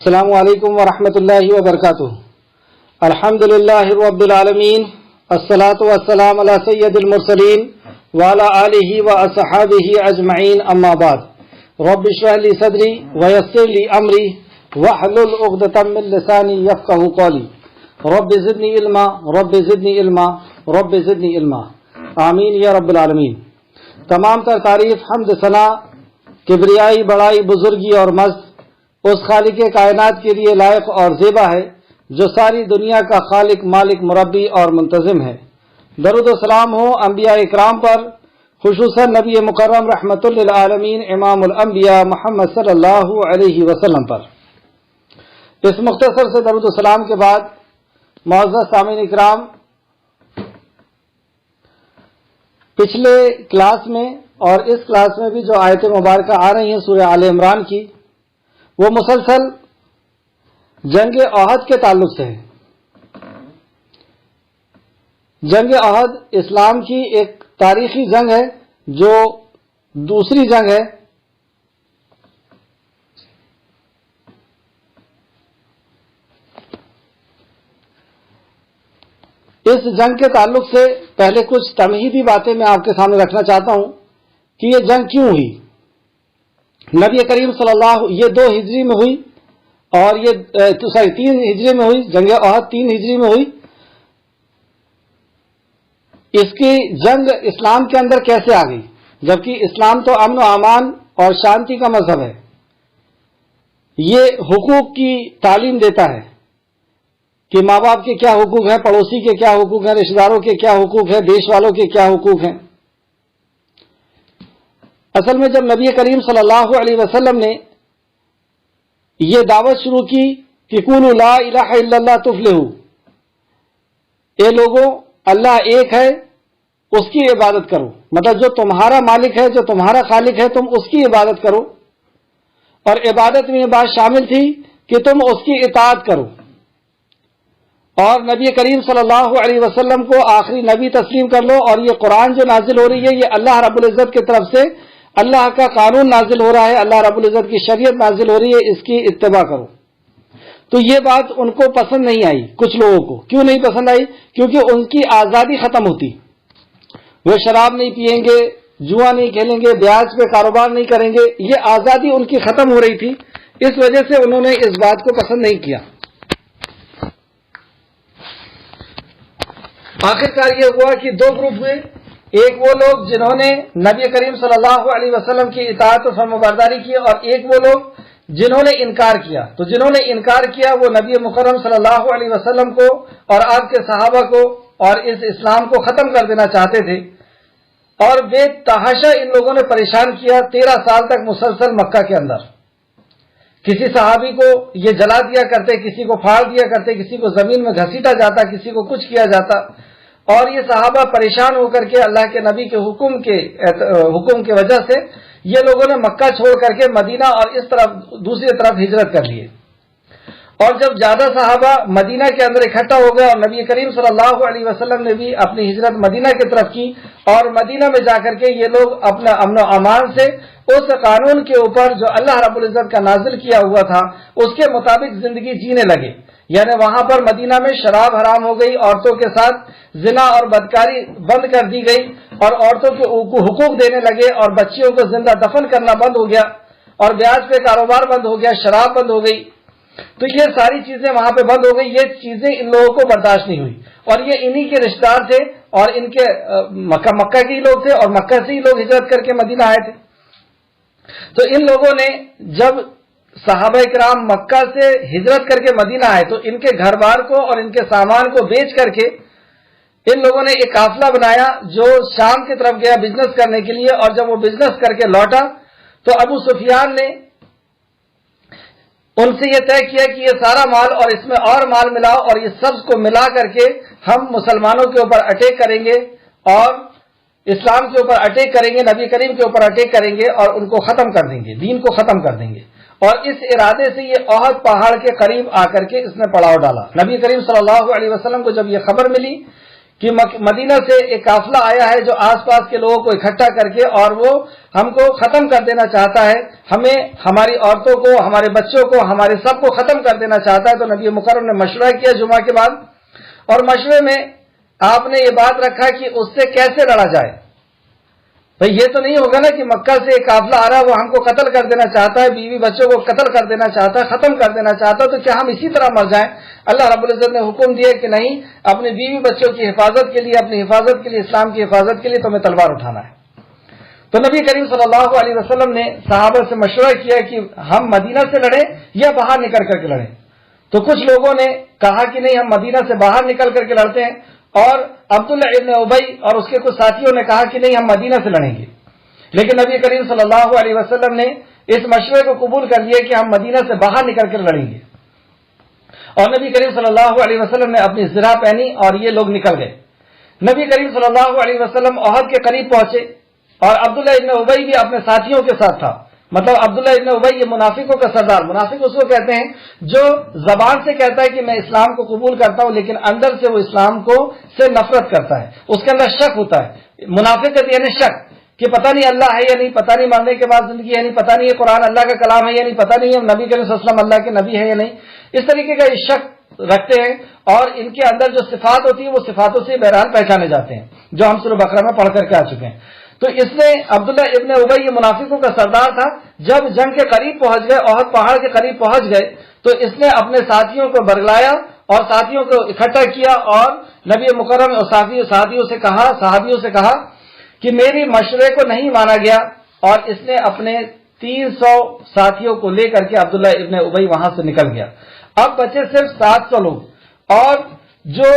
السلام علیکم ورحمۃ اللہ وبرکاتہ۔ الحمد للہ رب العالمین، الصلاۃ والسلام علی سید المرسلین وعلی آلہ واصحابہ اجمعین، اما بعد۔ رب اشرح لی صدری ویسر لی امری واحلل عقدۃ من لسانی یفقہوا قولی۔ رب زدنی علما، رب زدنی علما، رب زدنی علما، آمین یا رب العالمین۔ تمام تر تعریف، حمد، ثنا، کبریائی، بڑائی، بزرگی اور مجد اس خالق کائنات کے لیے لائق اور زیبا ہے جو ساری دنیا کا خالق، مالک، مربی اور منتظم ہے۔ درود و سلام ہو انبیاء اکرام پر، خصوصاً نبی مکرم رحمت للعالمین امام الانبیاء محمد صلی اللہ علیہ وسلم پر۔ اس مختصر سے درود و سلام کے بعد معزز سامعین اکرام، پچھلے کلاس میں اور اس کلاس میں بھی جو آیت مبارکہ آ رہی ہیں سورہ آل عمران کی، وہ مسلسل جنگ احد کے تعلق سے ہے۔ جنگ احد اسلام کی ایک تاریخی جنگ ہے، جو دوسری جنگ ہے۔ اس جنگ کے تعلق سے پہلے کچھ تمہیدی باتیں میں آپ کے سامنے رکھنا چاہتا ہوں کہ یہ جنگ کیوں ہوئی۔ نبی کریم صلی اللہ، یہ 2 ہجری میں ہوئی اور یہ 3 ہجری میں ہوئی، جنگ احد 3 ہجری میں ہوئی۔ اس کی جنگ اسلام کے اندر کیسے آ گئی، جبکہ اسلام تو امن و امان اور شانتی کا مذہب ہے۔ یہ حقوق کی تعلیم دیتا ہے کہ ماں باپ کے کیا حقوق ہیں، پڑوسی کے کیا حقوق ہیں، رشتہ داروں کے کیا حقوق ہیں، دیش والوں کے کیا حقوق ہیں۔ اصل میں جب نبی کریم صلی اللہ علیہ وسلم نے یہ دعوت شروع کی کہ قولوا لا الہ الا اللہ تفلحوا، اے لوگوں، اللہ ایک ہے، اس کی عبادت کرو، مطلب جو تمہارا مالک ہے، جو تمہارا خالق ہے، تم اس کی عبادت کرو۔ اور عبادت میں یہ بات شامل تھی کہ تم اس کی اطاعت کرو، اور نبی کریم صلی اللہ علیہ وسلم کو آخری نبی تسلیم کر لو، اور یہ قرآن جو نازل ہو رہی ہے یہ اللہ رب العزت کی طرف سے اللہ کا قانون نازل ہو رہا ہے، اللہ رب العزت کی شریعت نازل ہو رہی ہے، اس کی اتباع کرو۔ تو یہ بات ان کو پسند نہیں آئی، کچھ لوگوں کو۔ کیوں نہیں پسند آئی؟ کیونکہ ان کی آزادی ختم ہوتی، وہ شراب نہیں پیئیں گے، جوا نہیں کھیلیں گے، بیاج پہ کاروبار نہیں کریں گے، یہ آزادی ان کی ختم ہو رہی تھی، اس وجہ سے انہوں نے اس بات کو پسند نہیں کیا۔ آخرکار یہ ہوا کہ 2 گروپ ہوئے، ایک وہ لوگ جنہوں نے نبی کریم صلی اللہ علیہ وسلم کی اطاعت و فرمانبرداری کی، اور ایک وہ لوگ جنہوں نے انکار کیا۔ تو جنہوں نے انکار کیا وہ نبی مکرم صلی اللہ علیہ وسلم کو اور آپ کے صحابہ کو اور اس اسلام کو ختم کر دینا چاہتے تھے، اور بے تحاشا ان لوگوں نے پریشان کیا 13 سال تک مسلسل مکہ کے اندر۔ کسی صحابی کو یہ جلا دیا کرتے، کسی کو پھاڑ دیا کرتے، کسی کو زمین میں گھسیٹا جاتا، کسی کو کچھ کیا جاتا، اور یہ صحابہ پریشان ہو کر کے اللہ کے نبی کے حکم کے وجہ سے یہ لوگوں نے مکہ چھوڑ کر کے مدینہ اور اس طرف دوسری طرف ہجرت کر لیے۔ اور جب زیادہ صحابہ مدینہ کے اندر اکٹھا ہو گئے، اور نبی کریم صلی اللہ علیہ وسلم نے بھی اپنی ہجرت مدینہ کی طرف کی، اور مدینہ میں جا کر کے یہ لوگ اپنا امن و امان سے اس قانون کے اوپر جو اللہ رب العزت کا نازل کیا ہوا تھا اس کے مطابق زندگی جینے لگے۔ یعنی وہاں پر مدینہ میں شراب حرام ہو گئی، عورتوں کے ساتھ زنا اور بدکاری بند کر دی گئی، اور عورتوں کو حقوق دینے لگے، اور بچیوں کو زندہ دفن کرنا بند ہو گیا، اور بیاج پہ کاروبار بند ہو گیا، شراب بند ہو گئی۔ تو یہ ساری چیزیں وہاں پہ بند ہو گئی، یہ چیزیں ان لوگوں کو برداشت نہیں ہوئی، اور یہ انہی کے رشتہ دار تھے، اور ان کے مکہ کے ہی لوگ تھے، اور مکہ سے ہی لوگ ہجرت کر کے مدینہ آئے تھے۔ تو ان لوگوں نے جب صحابہ کرام مکہ سے ہجرت کر کے مدینہ آئے تو ان کے گھر بار کو اور ان کے سامان کو بیچ کر کے ان لوگوں نے ایک قافلہ بنایا جو شام کی طرف گیا بزنس کرنے کے لیے، اور جب وہ بزنس کر کے لوٹا تو ابو سفیان نے ان سے یہ طے کیا کہ یہ سارا مال اور اس میں اور مال ملاؤ، اور یہ سب کو ملا کر کے ہم مسلمانوں کے اوپر اٹیک کریں گے، اور اسلام کے اوپر اٹیک کریں گے، نبی کریم کے اوپر اٹیک کریں گے، اور ان کو ختم کر دیں گے، دین کو ختم کر دیں گے۔ اور اس ارادے سے یہ احد پہاڑ کے قریب آ کر کے اس نے پڑاؤ ڈالا۔ نبی کریم صلی اللہ علیہ وسلم کو جب یہ خبر ملی کہ مدینہ سے ایک قافلہ آیا ہے جو آس پاس کے لوگوں کو اکٹھا کر کے اور وہ ہم کو ختم کر دینا چاہتا ہے، ہمیں، ہماری عورتوں کو، ہمارے بچوں کو، ہمارے سب کو ختم کر دینا چاہتا ہے۔ تو نبی مکرم نے مشورہ کیا جمعہ کے بعد، اور مشورے میں آپ نے یہ بات رکھا کہ اس سے کیسے لڑا جائے۔ بھئی یہ تو نہیں ہوگا نا کہ مکہ سے ایک قافلہ آ رہا ہے، وہ ہم کو قتل کر دینا چاہتا ہے، بیوی بچوں کو قتل کر دینا چاہتا ہے، ختم کر دینا چاہتا ہے، تو کیا ہم اسی طرح مر جائیں؟ اللہ رب العزت نے حکم دیا کہ نہیں، اپنی بیوی بچوں کی حفاظت کے لیے، اپنی حفاظت کے لیے، اسلام کی حفاظت کے لیے تمہیں تلوار اٹھانا ہے۔ تو نبی کریم صلی اللہ علیہ وسلم نے صحابہ سے مشورہ کیا کہ ہم مدینہ سے لڑیں یا باہر نکل کر کے لڑیں۔ تو کچھ لوگوں نے کہا کہ نہیں، ہم مدینہ سے باہر نکل کر کے لڑتے ہیں، اور عبداللہ ابن ابی اور اس کے کچھ ساتھیوں نے کہا کہ نہیں، ہم مدینہ سے لڑیں گے۔ لیکن نبی کریم صلی اللہ علیہ وسلم نے اس مشورے کو قبول کر لیا کہ ہم مدینہ سے باہر نکل کر لڑیں گے، اور نبی کریم صلی اللہ علیہ وسلم نے اپنی زرہ پہنی اور یہ لوگ نکل گئے۔ نبی کریم صلی اللہ علیہ وسلم احد کے قریب پہنچے، اور عبداللہ ابن ابی بھی اپنے ساتھیوں کے ساتھ تھا۔ مطلب عبداللہ ابن ابی یہ منافقوں کا سردار، منافق اس کو کہتے ہیں جو زبان سے کہتا ہے کہ میں اسلام کو قبول کرتا ہوں، لیکن اندر سے وہ اسلام کو سے نفرت کرتا ہے، اس کے اندر شک ہوتا ہے۔ منافقت یعنی شک، کہ پتہ نہیں اللہ ہے یا نہیں، پتہ نہیں مرنے کے بعد زندگی ہے نہیں، پتہ نہیں یہ قرآن اللہ کا کلام ہے یا نہیں، پتہ نہیں نبی کریم صلی اللہ علیہ وسلم اللہ کے نبی ہے یا نہیں، اس طریقے کا یہ شک رکھتے ہیں، اور ان کے اندر جو صفات ہوتی ہیں وہ صفاتوں سے بہرحال پہچانے جاتے ہیں، جو ہم سورہ بقرہ میں پڑھ کر کے آ چکے ہیں۔ تو اس نے عبداللہ ابن ابی یہ منافقوں کا سردار تھا، جب جنگ کے قریب پہنچ گئے، احد پہاڑ کے قریب پہنچ گئے، تو اس نے اپنے ساتھیوں کو برگلایا اور ساتھیوں کو اکٹھا کیا، اور نبی مکرم اور صحابیوں سے کہا کہ میری مشورے کو نہیں مانا گیا، اور اس نے اپنے 300 ساتھیوں کو لے کر کے عبداللہ ابن ابی وہاں سے نکل گیا۔ اب بچے صرف 700 لوگ، اور جو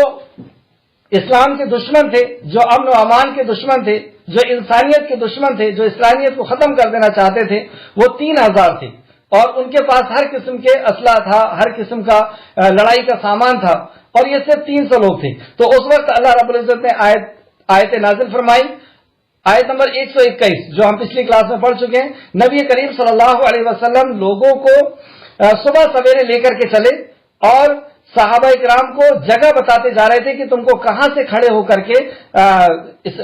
اسلام کے دشمن تھے، جو امن و امان کے دشمن تھے، جو انسانیت کے دشمن تھے، جو اسلامیت کو ختم کر دینا چاہتے تھے، وہ 3000 تھے، اور ان کے پاس ہر قسم کے اسلحہ تھا، ہر قسم کا لڑائی کا سامان تھا، اور یہ صرف 300 لوگ تھے۔ تو اس وقت اللہ رب العزت نے آیت نازل فرمائی، آیت نمبر 121 جو ہم پچھلی کلاس میں پڑھ چکے ہیں۔ نبی کریم صلی اللہ علیہ وسلم لوگوں کو صبح سویرے لے کر کے چلے، اور صحابہ کرام کو جگہ بتاتے جا رہے تھے کہ تم کو کہاں سے کھڑے ہو کر کے اس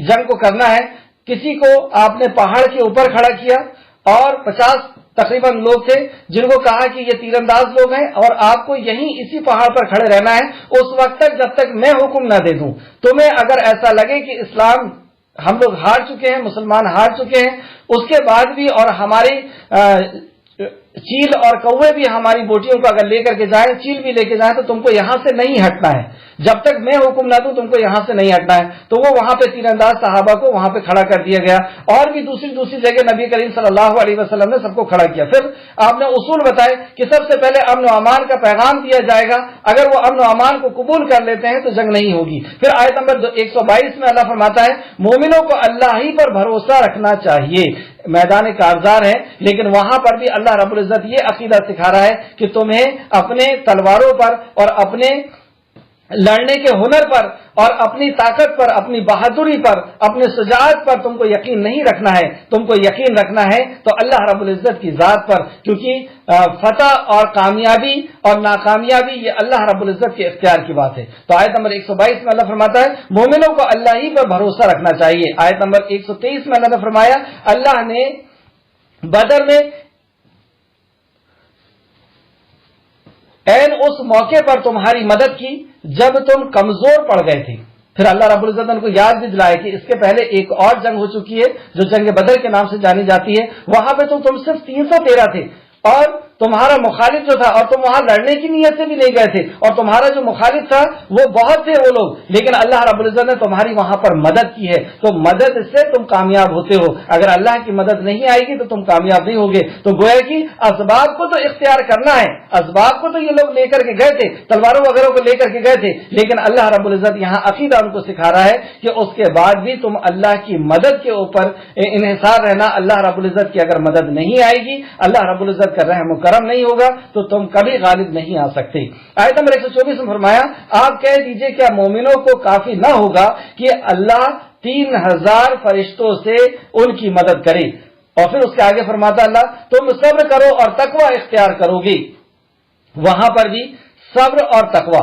جنگ کو کرنا ہے۔ کسی کو آپ نے پہاڑ کے اوپر کھڑا کیا، اور 50 تقریباً لوگ تھے جن کو کہا کہ یہ تیر انداز لوگ ہیں، اور آپ کو یہیں اسی پہاڑ پر کھڑے رہنا ہے اس وقت تک جب تک میں حکم نہ دے دوں۔ تمہیں اگر ایسا لگے کہ اسلام ہم لوگ ہار چکے ہیں، مسلمان ہار چکے ہیں، اس کے بعد بھی، اور ہماری چیل اور کوے بھی ہماری بوٹیوں کو اگر لے کر کے جائیں، چیل بھی لے کے جائیں، تو تم کو یہاں سے نہیں ہٹنا ہے، جب تک میں حکم نہ دوں تم کو یہاں سے نہیں ہٹنا ہے۔ تو وہ وہاں پہ تیر انداز صحابہ کو وہاں پہ کھڑا کر دیا گیا، اور بھی دوسری جگہ نبی کریم صلی اللہ علیہ وسلم نے سب کو کھڑا کیا۔ پھر آپ نے اصول بتائے کہ سب سے پہلے امن و امان کا پیغام دیا جائے گا، اگر وہ امن و امان کو قبول کر لیتے ہیں تو جنگ نہیں ہوگی۔ پھر آیت نمبر 122 میں اللہ فرماتا ہے مومنوں کو اللہ ہی پر بھروسہ رکھنا چاہیے۔ میدان کارزار ہے، لیکن وہاں پر بھی اللہ رب العزت یہ عقیدہ سکھا رہا ہے کہ تمہیں اپنے تلواروں پر اور اپنے لڑنے کے ہنر پر اور اپنی طاقت پر، اپنی بہادری پر، اپنے شجاعت پر تم کو یقین نہیں رکھنا ہے، تم کو یقین رکھنا ہے تو اللہ رب العزت کی ذات پر، کیونکہ فتح اور کامیابی اور ناکامیابی یہ اللہ رب العزت کے اختیار کی بات ہے۔ تو آیت نمبر 122 میں اللہ فرماتا ہے مومنوں کو اللہ ہی پر بھروسہ رکھنا چاہیے۔ آیت نمبر 123 میں اللہ نے فرمایا اللہ نے بدر میں این اس موقع پر تمہاری مدد کی جب تم کمزور پڑ گئے تھے۔ پھر اللہ رب العزت نے ان کو یاد بھی دلایا کہ اس کے پہلے ایک اور جنگ ہو چکی ہے جو جنگ بدر کے نام سے جانی جاتی ہے، وہاں پہ تو تم صرف 313 تھے، اور تمہارا مخالف جو تھا، اور تم وہاں لڑنے کی نیت سے بھی نہیں گئے تھے، اور تمہارا جو مخالف تھا وہ بہت تھے وہ لوگ، لیکن اللہ رب العزت نے تمہاری وہاں پر مدد کی ہے، تو مدد سے تم کامیاب ہوتے ہو۔ اگر اللہ کی مدد نہیں آئے گی تو تم کامیاب نہیں ہوگے۔ تو گویا کہ اسباب کو تو اختیار کرنا ہے، اسباب کو تو یہ لوگ لے کر کے گئے تھے، تلواروں وغیرہ کو لے کر کے گئے تھے، لیکن اللہ رب العزت یہاں عقیدہ ان کو سکھا رہا ہے کہ اس کے بعد بھی تم اللہ کی مدد کے اوپر انحصار رہنا۔ اللہ رب العزت کی اگر مدد نہیں آئے گی، اللہ رب العزت کا رحم و کرم نہیں ہوگا تو تم کبھی غالب نہیں آ سکتے۔ آیت نمبر 124 میں فرمایا آپ کہہ دیجئے کیا مومنوں کو کافی نہ ہوگا کہ اللہ 3000 فرشتوں سے ان کی مدد کرے؟ اور پھر اس کے آگے فرماتا اللہ تم صبر کرو اور تقوی اختیار کرو گے۔ وہاں پر بھی صبر اور تقوی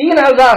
3000,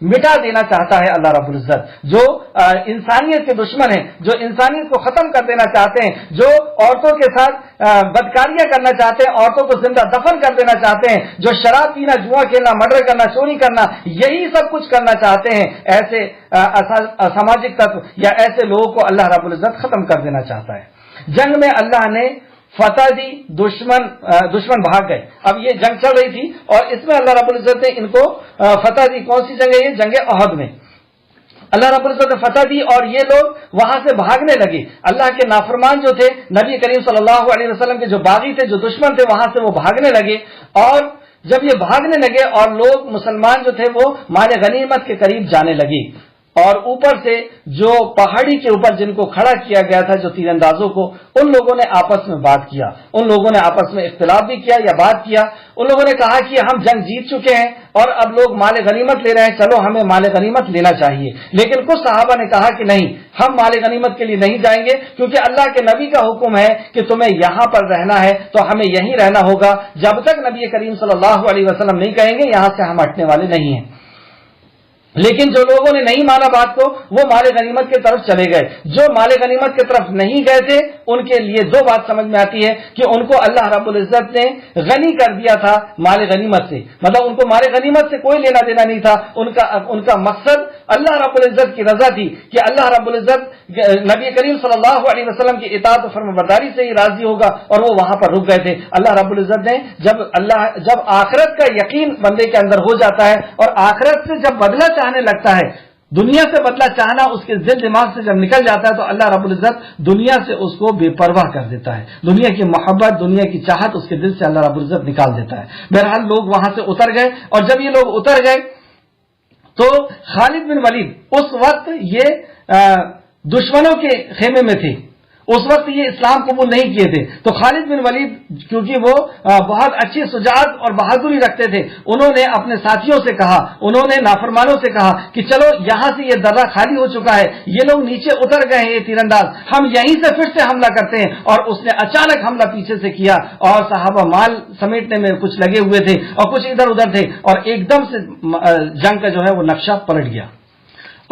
مٹا دینا چاہتا ہے اللہ رب العزت، جو انسانیت کے دشمن ہیں، جو انسانیت کو ختم کر دینا چاہتے ہیں، جو عورتوں کے ساتھ بدکاریاں کرنا چاہتے ہیں، عورتوں کو زندہ دفن کر دینا چاہتے ہیں، جو شراب پینا، جوا کھیلنا، مرڈر کرنا، چوری کرنا، یہی سب کچھ کرنا چاہتے ہیں، ایسے سماجک تتو یا ایسے لوگوں کو اللہ رب العزت ختم کر دینا چاہتا ہے۔ جنگ میں اللہ نے فتح دی، دشمن بھاگ گئے۔ اب یہ جنگ چل رہی تھی اور اس میں اللہ رب العزت نے ان کو فتح دی۔ کون سی جنگ ہے یہ؟ جنگ احد میں اللہ رب العزت نے فتح دی اور یہ لوگ وہاں سے بھاگنے لگے۔ اللہ کے نافرمان جو تھے، نبی کریم صلی اللہ علیہ وسلم کے جو باغی تھے، جو دشمن تھے، وہاں سے وہ بھاگنے لگے، اور جب یہ بھاگنے لگے اور لوگ مسلمان جو تھے وہ مال غنیمت کے قریب جانے لگے، اور اوپر سے جو پہاڑی کے اوپر جن کو کھڑا کیا گیا تھا، جو تیر اندازوں کو، ان لوگوں نے آپس میں بات کیا، ان لوگوں نے آپس میں اختلاف بھی کیا یا بات کیا۔ ان لوگوں نے کہا کہ ہم جنگ جیت چکے ہیں اور اب لوگ مال غنیمت لے رہے ہیں، چلو ہمیں مال غنیمت لینا چاہیے۔ لیکن کچھ صحابہ نے کہا کہ نہیں، ہم مال غنیمت کے لیے نہیں جائیں گے، کیونکہ اللہ کے نبی کا حکم ہے کہ تمہیں یہاں پر رہنا ہے، تو ہمیں یہیں رہنا ہوگا جب تک نبی کریم صلی اللہ علیہ وسلم نہیں کہیں گے یہاں سے ہم ہٹنے والے نہیں ہیں۔ لیکن جو لوگوں نے نہیں مانا بات کو، وہ مال غنیمت کی طرف چلے گئے۔ جو مال غنیمت کی طرف نہیں گئے تھے، ان کے لیے دو بات سمجھ میں آتی ہے کہ ان کو اللہ رب العزت نے غنی کر دیا تھا مال غنیمت سے، مطلب ان کو مال غنیمت سے کوئی لینا دینا نہیں تھا۔ ان کا مقصد اللہ رب العزت کی رضا تھی کہ اللہ رب العزت نبی کریم صلی اللہ علیہ وسلم کی اطاعت و فرمانبرداری سے ہی راضی ہوگا، اور وہ وہاں پر رک گئے تھے۔ اللہ رب العزت نے جب آخرت کا یقین بندے کے اندر ہو جاتا ہے اور آخرت سے جب بدلہ چاہنے لگتا ہے، دنیا سے بدلہ چاہنا اس کے دل دماغ سے جب نکل جاتا ہے، تو اللہ رب العزت دنیا سے اس کو بے پرواہ کر دیتا ہے، دنیا کی محبت، دنیا کی چاہت اس کے دل سے اللہ رب العزت نکال دیتا ہے۔ بہرحال لوگ وہاں سے اتر گئے، اور جب یہ لوگ اتر گئے تو خالد بن ولید اس وقت یہ دشمنوں کے خیمے میں تھے، اس وقت یہ اسلام قبول نہیں کیے تھے۔ تو خالد بن ولید کیونکہ وہ بہت اچھی شجاعت اور بہادری رکھتے تھے، انہوں نے اپنے ساتھیوں سے کہا، انہوں نے نافرمانوں سے کہا کہ چلو یہاں سے یہ درہ خالی ہو چکا ہے، یہ لوگ نیچے اتر گئے ہیں، یہ تیر انداز، ہم یہیں سے پھر سے حملہ کرتے ہیں۔ اور اس نے اچانک حملہ پیچھے سے کیا، اور صحابہ مال سمیٹنے میں کچھ لگے ہوئے تھے اور کچھ ادھر ادھر تھے، اور ایک دم سے جنگ کا جو ہے وہ نقشہ پلٹ گیا،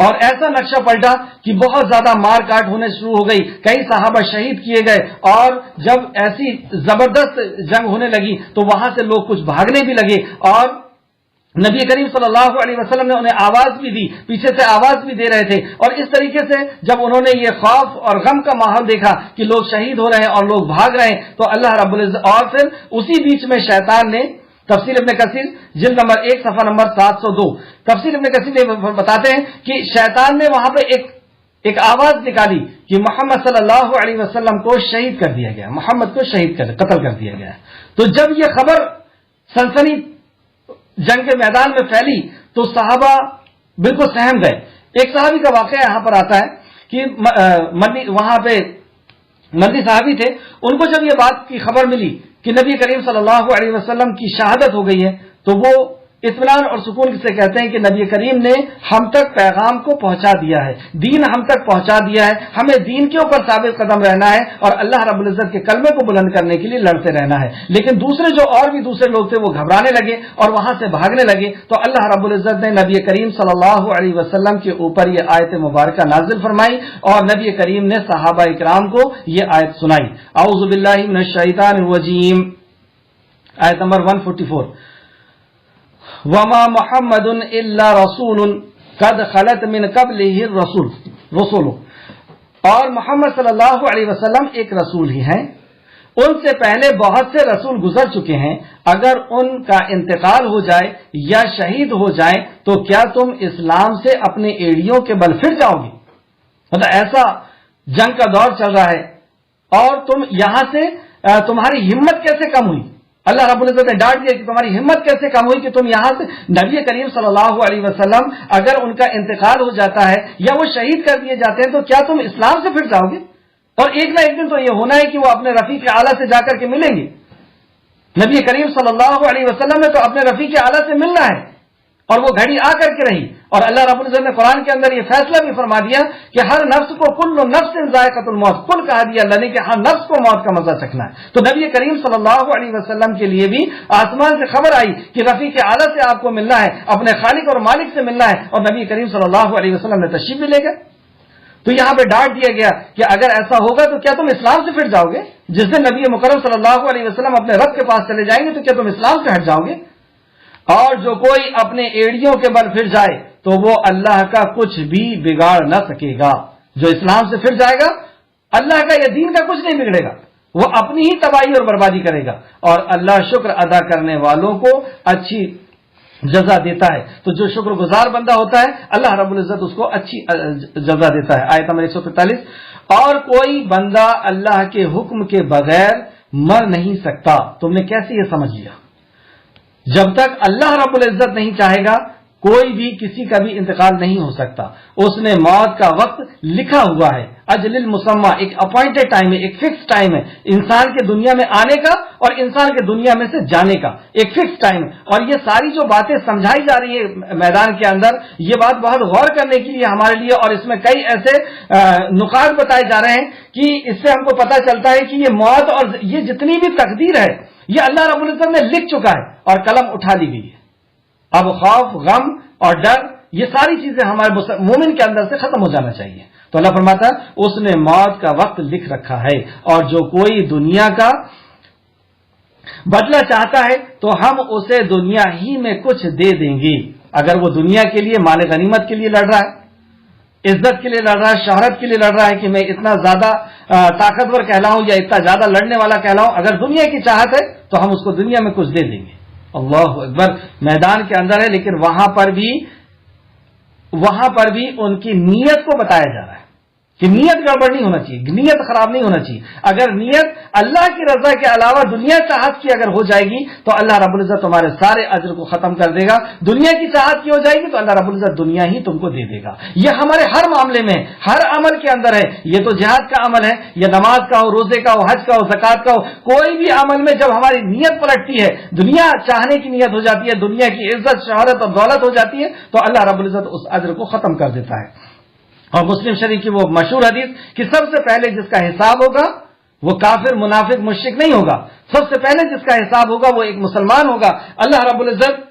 اور ایسا نقشہ پلٹا کہ بہت زیادہ مار کاٹ ہونے شروع ہو گئی، کئی صحابہ شہید کیے گئے، اور جب ایسی زبردست جنگ ہونے لگی تو وہاں سے لوگ کچھ بھاگنے بھی لگے، اور نبی کریم صلی اللہ علیہ وسلم نے انہیں آواز بھی دی، پیچھے سے آواز بھی دے رہے تھے۔ اور اس طریقے سے جب انہوں نے یہ خوف اور غم کا ماحول دیکھا کہ لوگ شہید ہو رہے ہیں اور لوگ بھاگ رہے ہیں، تو اللہ رب العزت، اور پھر اسی بیچ میں شیطان نے، تفسیر ابن کثیر جلد نمبر 1 صفحہ نمبر 702، تفسیر ابن کثیر بتاتے ہیں کہ شیطان نے وہاں پہ ایک آواز نکالی کہ محمد صلی اللہ علیہ وسلم کو شہید کر دیا گیا، محمد کو قتل کر دیا گیا۔ تو جب یہ خبر سنسنی جنگ کے میدان میں پھیلی تو صحابہ بالکل سہم گئے۔ ایک صحابی کا واقعہ یہاں پر آتا ہے کہ وہاں پہ مدنی صحابی تھے، ان کو جب یہ بات کی خبر ملی کہ نبی کریم صلی اللہ علیہ وسلم کی شہادت ہو گئی ہے، تو وہ اطمینان اور سکون سے کہتے ہیں کہ نبی کریم نے ہم تک پیغام کو پہنچا دیا ہے، دین ہم تک پہنچا دیا ہے، ہمیں دین کے اوپر ثابت قدم رہنا ہے اور اللہ رب العزت کے کلمے کو بلند کرنے کے لیے لڑتے رہنا ہے۔ لیکن دوسرے لوگ تھے وہ گھبرانے لگے اور وہاں سے بھاگنے لگے، تو اللہ رب العزت نے نبی کریم صلی اللہ علیہ وسلم کے اوپر یہ آیت مبارکہ نازل فرمائی، اور نبی کریم نے صحابہ اکرام کو یہ آیت سنائی۔ اعوذ باللہ من الشیطان الرجیم، آیت نمبر 144، وما محمد الا رسول قد خلت من قبلہ الرسول، اور محمد صلی اللہ علیہ وسلم ایک رسول ہی ہیں، ان سے پہلے بہت سے رسول گزر چکے ہیں، اگر ان کا انتقال ہو جائے یا شہید ہو جائیں تو کیا تم اسلام سے اپنے ایڑیوں کے بل پھر جاؤ گے؟ مطلب ایسا جنگ کا دور چل رہا ہے اور تم یہاں سے تمہاری ہمت کیسے کم ہوئی؟ اللہ رب العزت نے ڈانٹ دیا کہ تمہاری ہمت کیسے کم ہوئی کہ تم یہاں سے، نبی کریم صلی اللہ علیہ وسلم اگر ان کا انتقال ہو جاتا ہے یا وہ شہید کر دیے جاتے ہیں تو کیا تم اسلام سے پھر جاؤ گے؟ اور ایک نہ ایک دن تو یہ ہونا ہے کہ وہ اپنے رفیق اعلیٰ سے جا کر کے ملیں گے۔ نبی کریم صلی اللہ علیہ وسلم نے تو اپنے رفیق اعلیٰ سے ملنا ہے، اور وہ گھڑی آ کر کے رہی. اور اللہ رب العزت نے قرآن کے اندر یہ فیصلہ بھی فرما دیا کہ ہر نفس کو کل نفس ذائقۃ الموت، کل کہا دیا اللہ نے کہ ہر نفس کو موت کا مزہ چکھنا ہے. تو نبی کریم صلی اللہ علیہ وسلم کے لیے بھی آسمان سے خبر آئی کہ رفیق اعلیٰ سے آپ کو ملنا ہے، اپنے خالق اور مالک سے ملنا ہے، اور نبی کریم صلی اللہ علیہ وسلم نے تشریف بھی لے گئے. تو یہاں پہ ڈانٹ دیا گیا کہ اگر ایسا ہوگا تو کیا تم اسلام سے پھر جاؤ گے؟ جس دن نبی مکرم صلی اللہ علیہ وسلم اپنے رب کے پاس چلے جائیں گے تو کیا تم اسلام سے ہٹ جاؤ گے؟ اور جو کوئی اپنے ایڑیوں کے بل پھر جائے تو وہ اللہ کا کچھ بھی بگاڑ نہ سکے گا. جو اسلام سے پھر جائے گا اللہ کا یا دین کا کچھ نہیں بگڑے گا، وہ اپنی ہی تباہی اور بربادی کرے گا. اور اللہ شکر ادا کرنے والوں کو اچھی جزا دیتا ہے. تو جو شکر گزار بندہ ہوتا ہے اللہ رب العزت اس کو اچھی جزا دیتا ہے. آیت نمبر 143. اور کوئی بندہ اللہ کے حکم کے بغیر مر نہیں سکتا. تم نے کیسے یہ سمجھ لیا؟ جب تک اللہ رب العزت نہیں چاہے گا کوئی بھی کسی کا بھی انتقال نہیں ہو سکتا. اس نے موت کا وقت لکھا ہوا ہے، اجل المسمى، ایک اپوائنٹڈ ٹائم ہے، ایک فکس ٹائم ہے انسان کے دنیا میں آنے کا اور انسان کے دنیا میں سے جانے کا، ایک فکس ٹائم ہے. اور یہ ساری جو باتیں سمجھائی جا رہی ہے میدان کے اندر، یہ بات بہت غور کرنے کے لیے ہمارے لیے، اور اس میں کئی ایسے نقاط بتائے جا رہے ہیں کہ اس سے ہم کو پتہ چلتا ہے کہ یہ موت اور یہ جتنی بھی تقدیر ہے یہ اللہ رب العزت نے لکھ چکا ہے اور قلم اٹھا لی گئی ہے. اب خوف، غم اور ڈر، یہ ساری چیزیں ہمارے مومن کے اندر سے ختم ہو جانا چاہیے. تو اللہ فرماتا ہے اس نے موت کا وقت لکھ رکھا ہے، اور جو کوئی دنیا کا بدلہ چاہتا ہے تو ہم اسے دنیا ہی میں کچھ دے دیں گے. اگر وہ دنیا کے لیے مال غنیمت کے لیے لڑ رہا ہے، عزت کے لیے لڑ رہا ہے، شہرت کے لیے لڑ رہا ہے کہ میں اتنا زیادہ طاقتور کہلاؤں یا اتنا زیادہ لڑنے والا کہلاؤں، اگر دنیا کی چاہت ہے تو ہم اس کو دنیا میں کچھ دے دیں گے. اللہ اکبر. میدان کے اندر ہے لیکن وہاں پر بھی ان کی نیت کو بتایا جا رہا ہے کہ نیت گڑبڑ نہیں ہونا چاہیے، نیت خراب نہیں ہونا چاہیے. اگر نیت اللہ کی رضا کے علاوہ دنیا چاہت کی اگر ہو جائے گی تو اللہ رب العزت تمہارے سارے اجر کو ختم کر دے گا. دنیا کی چاہت کی ہو جائے گی تو اللہ رب العزت دنیا ہی تم کو دے دے گا. یہ ہمارے ہر معاملے میں، ہر عمل کے اندر ہے. یہ تو جہاد کا عمل ہے، یا نماز کا ہو، روزے کا ہو، حج کا ہو، زکات کا ہو، کوئی بھی عمل میں جب ہماری نیت پلٹتی ہے، دنیا چاہنے کی نیت ہو جاتی ہے، دنیا کی عزت، شہرت اور دولت ہو جاتی ہے، تو اللہ رب العزت اس اجر کو ختم کر دیتا ہے. اور مسلم شریف کی وہ مشہور حدیث کہ سب سے پہلے جس کا حساب ہوگا وہ کافر، منافق، مشرک نہیں ہوگا. سب سے پہلے جس کا حساب ہوگا وہ ایک مسلمان ہوگا. اللہ رب العزت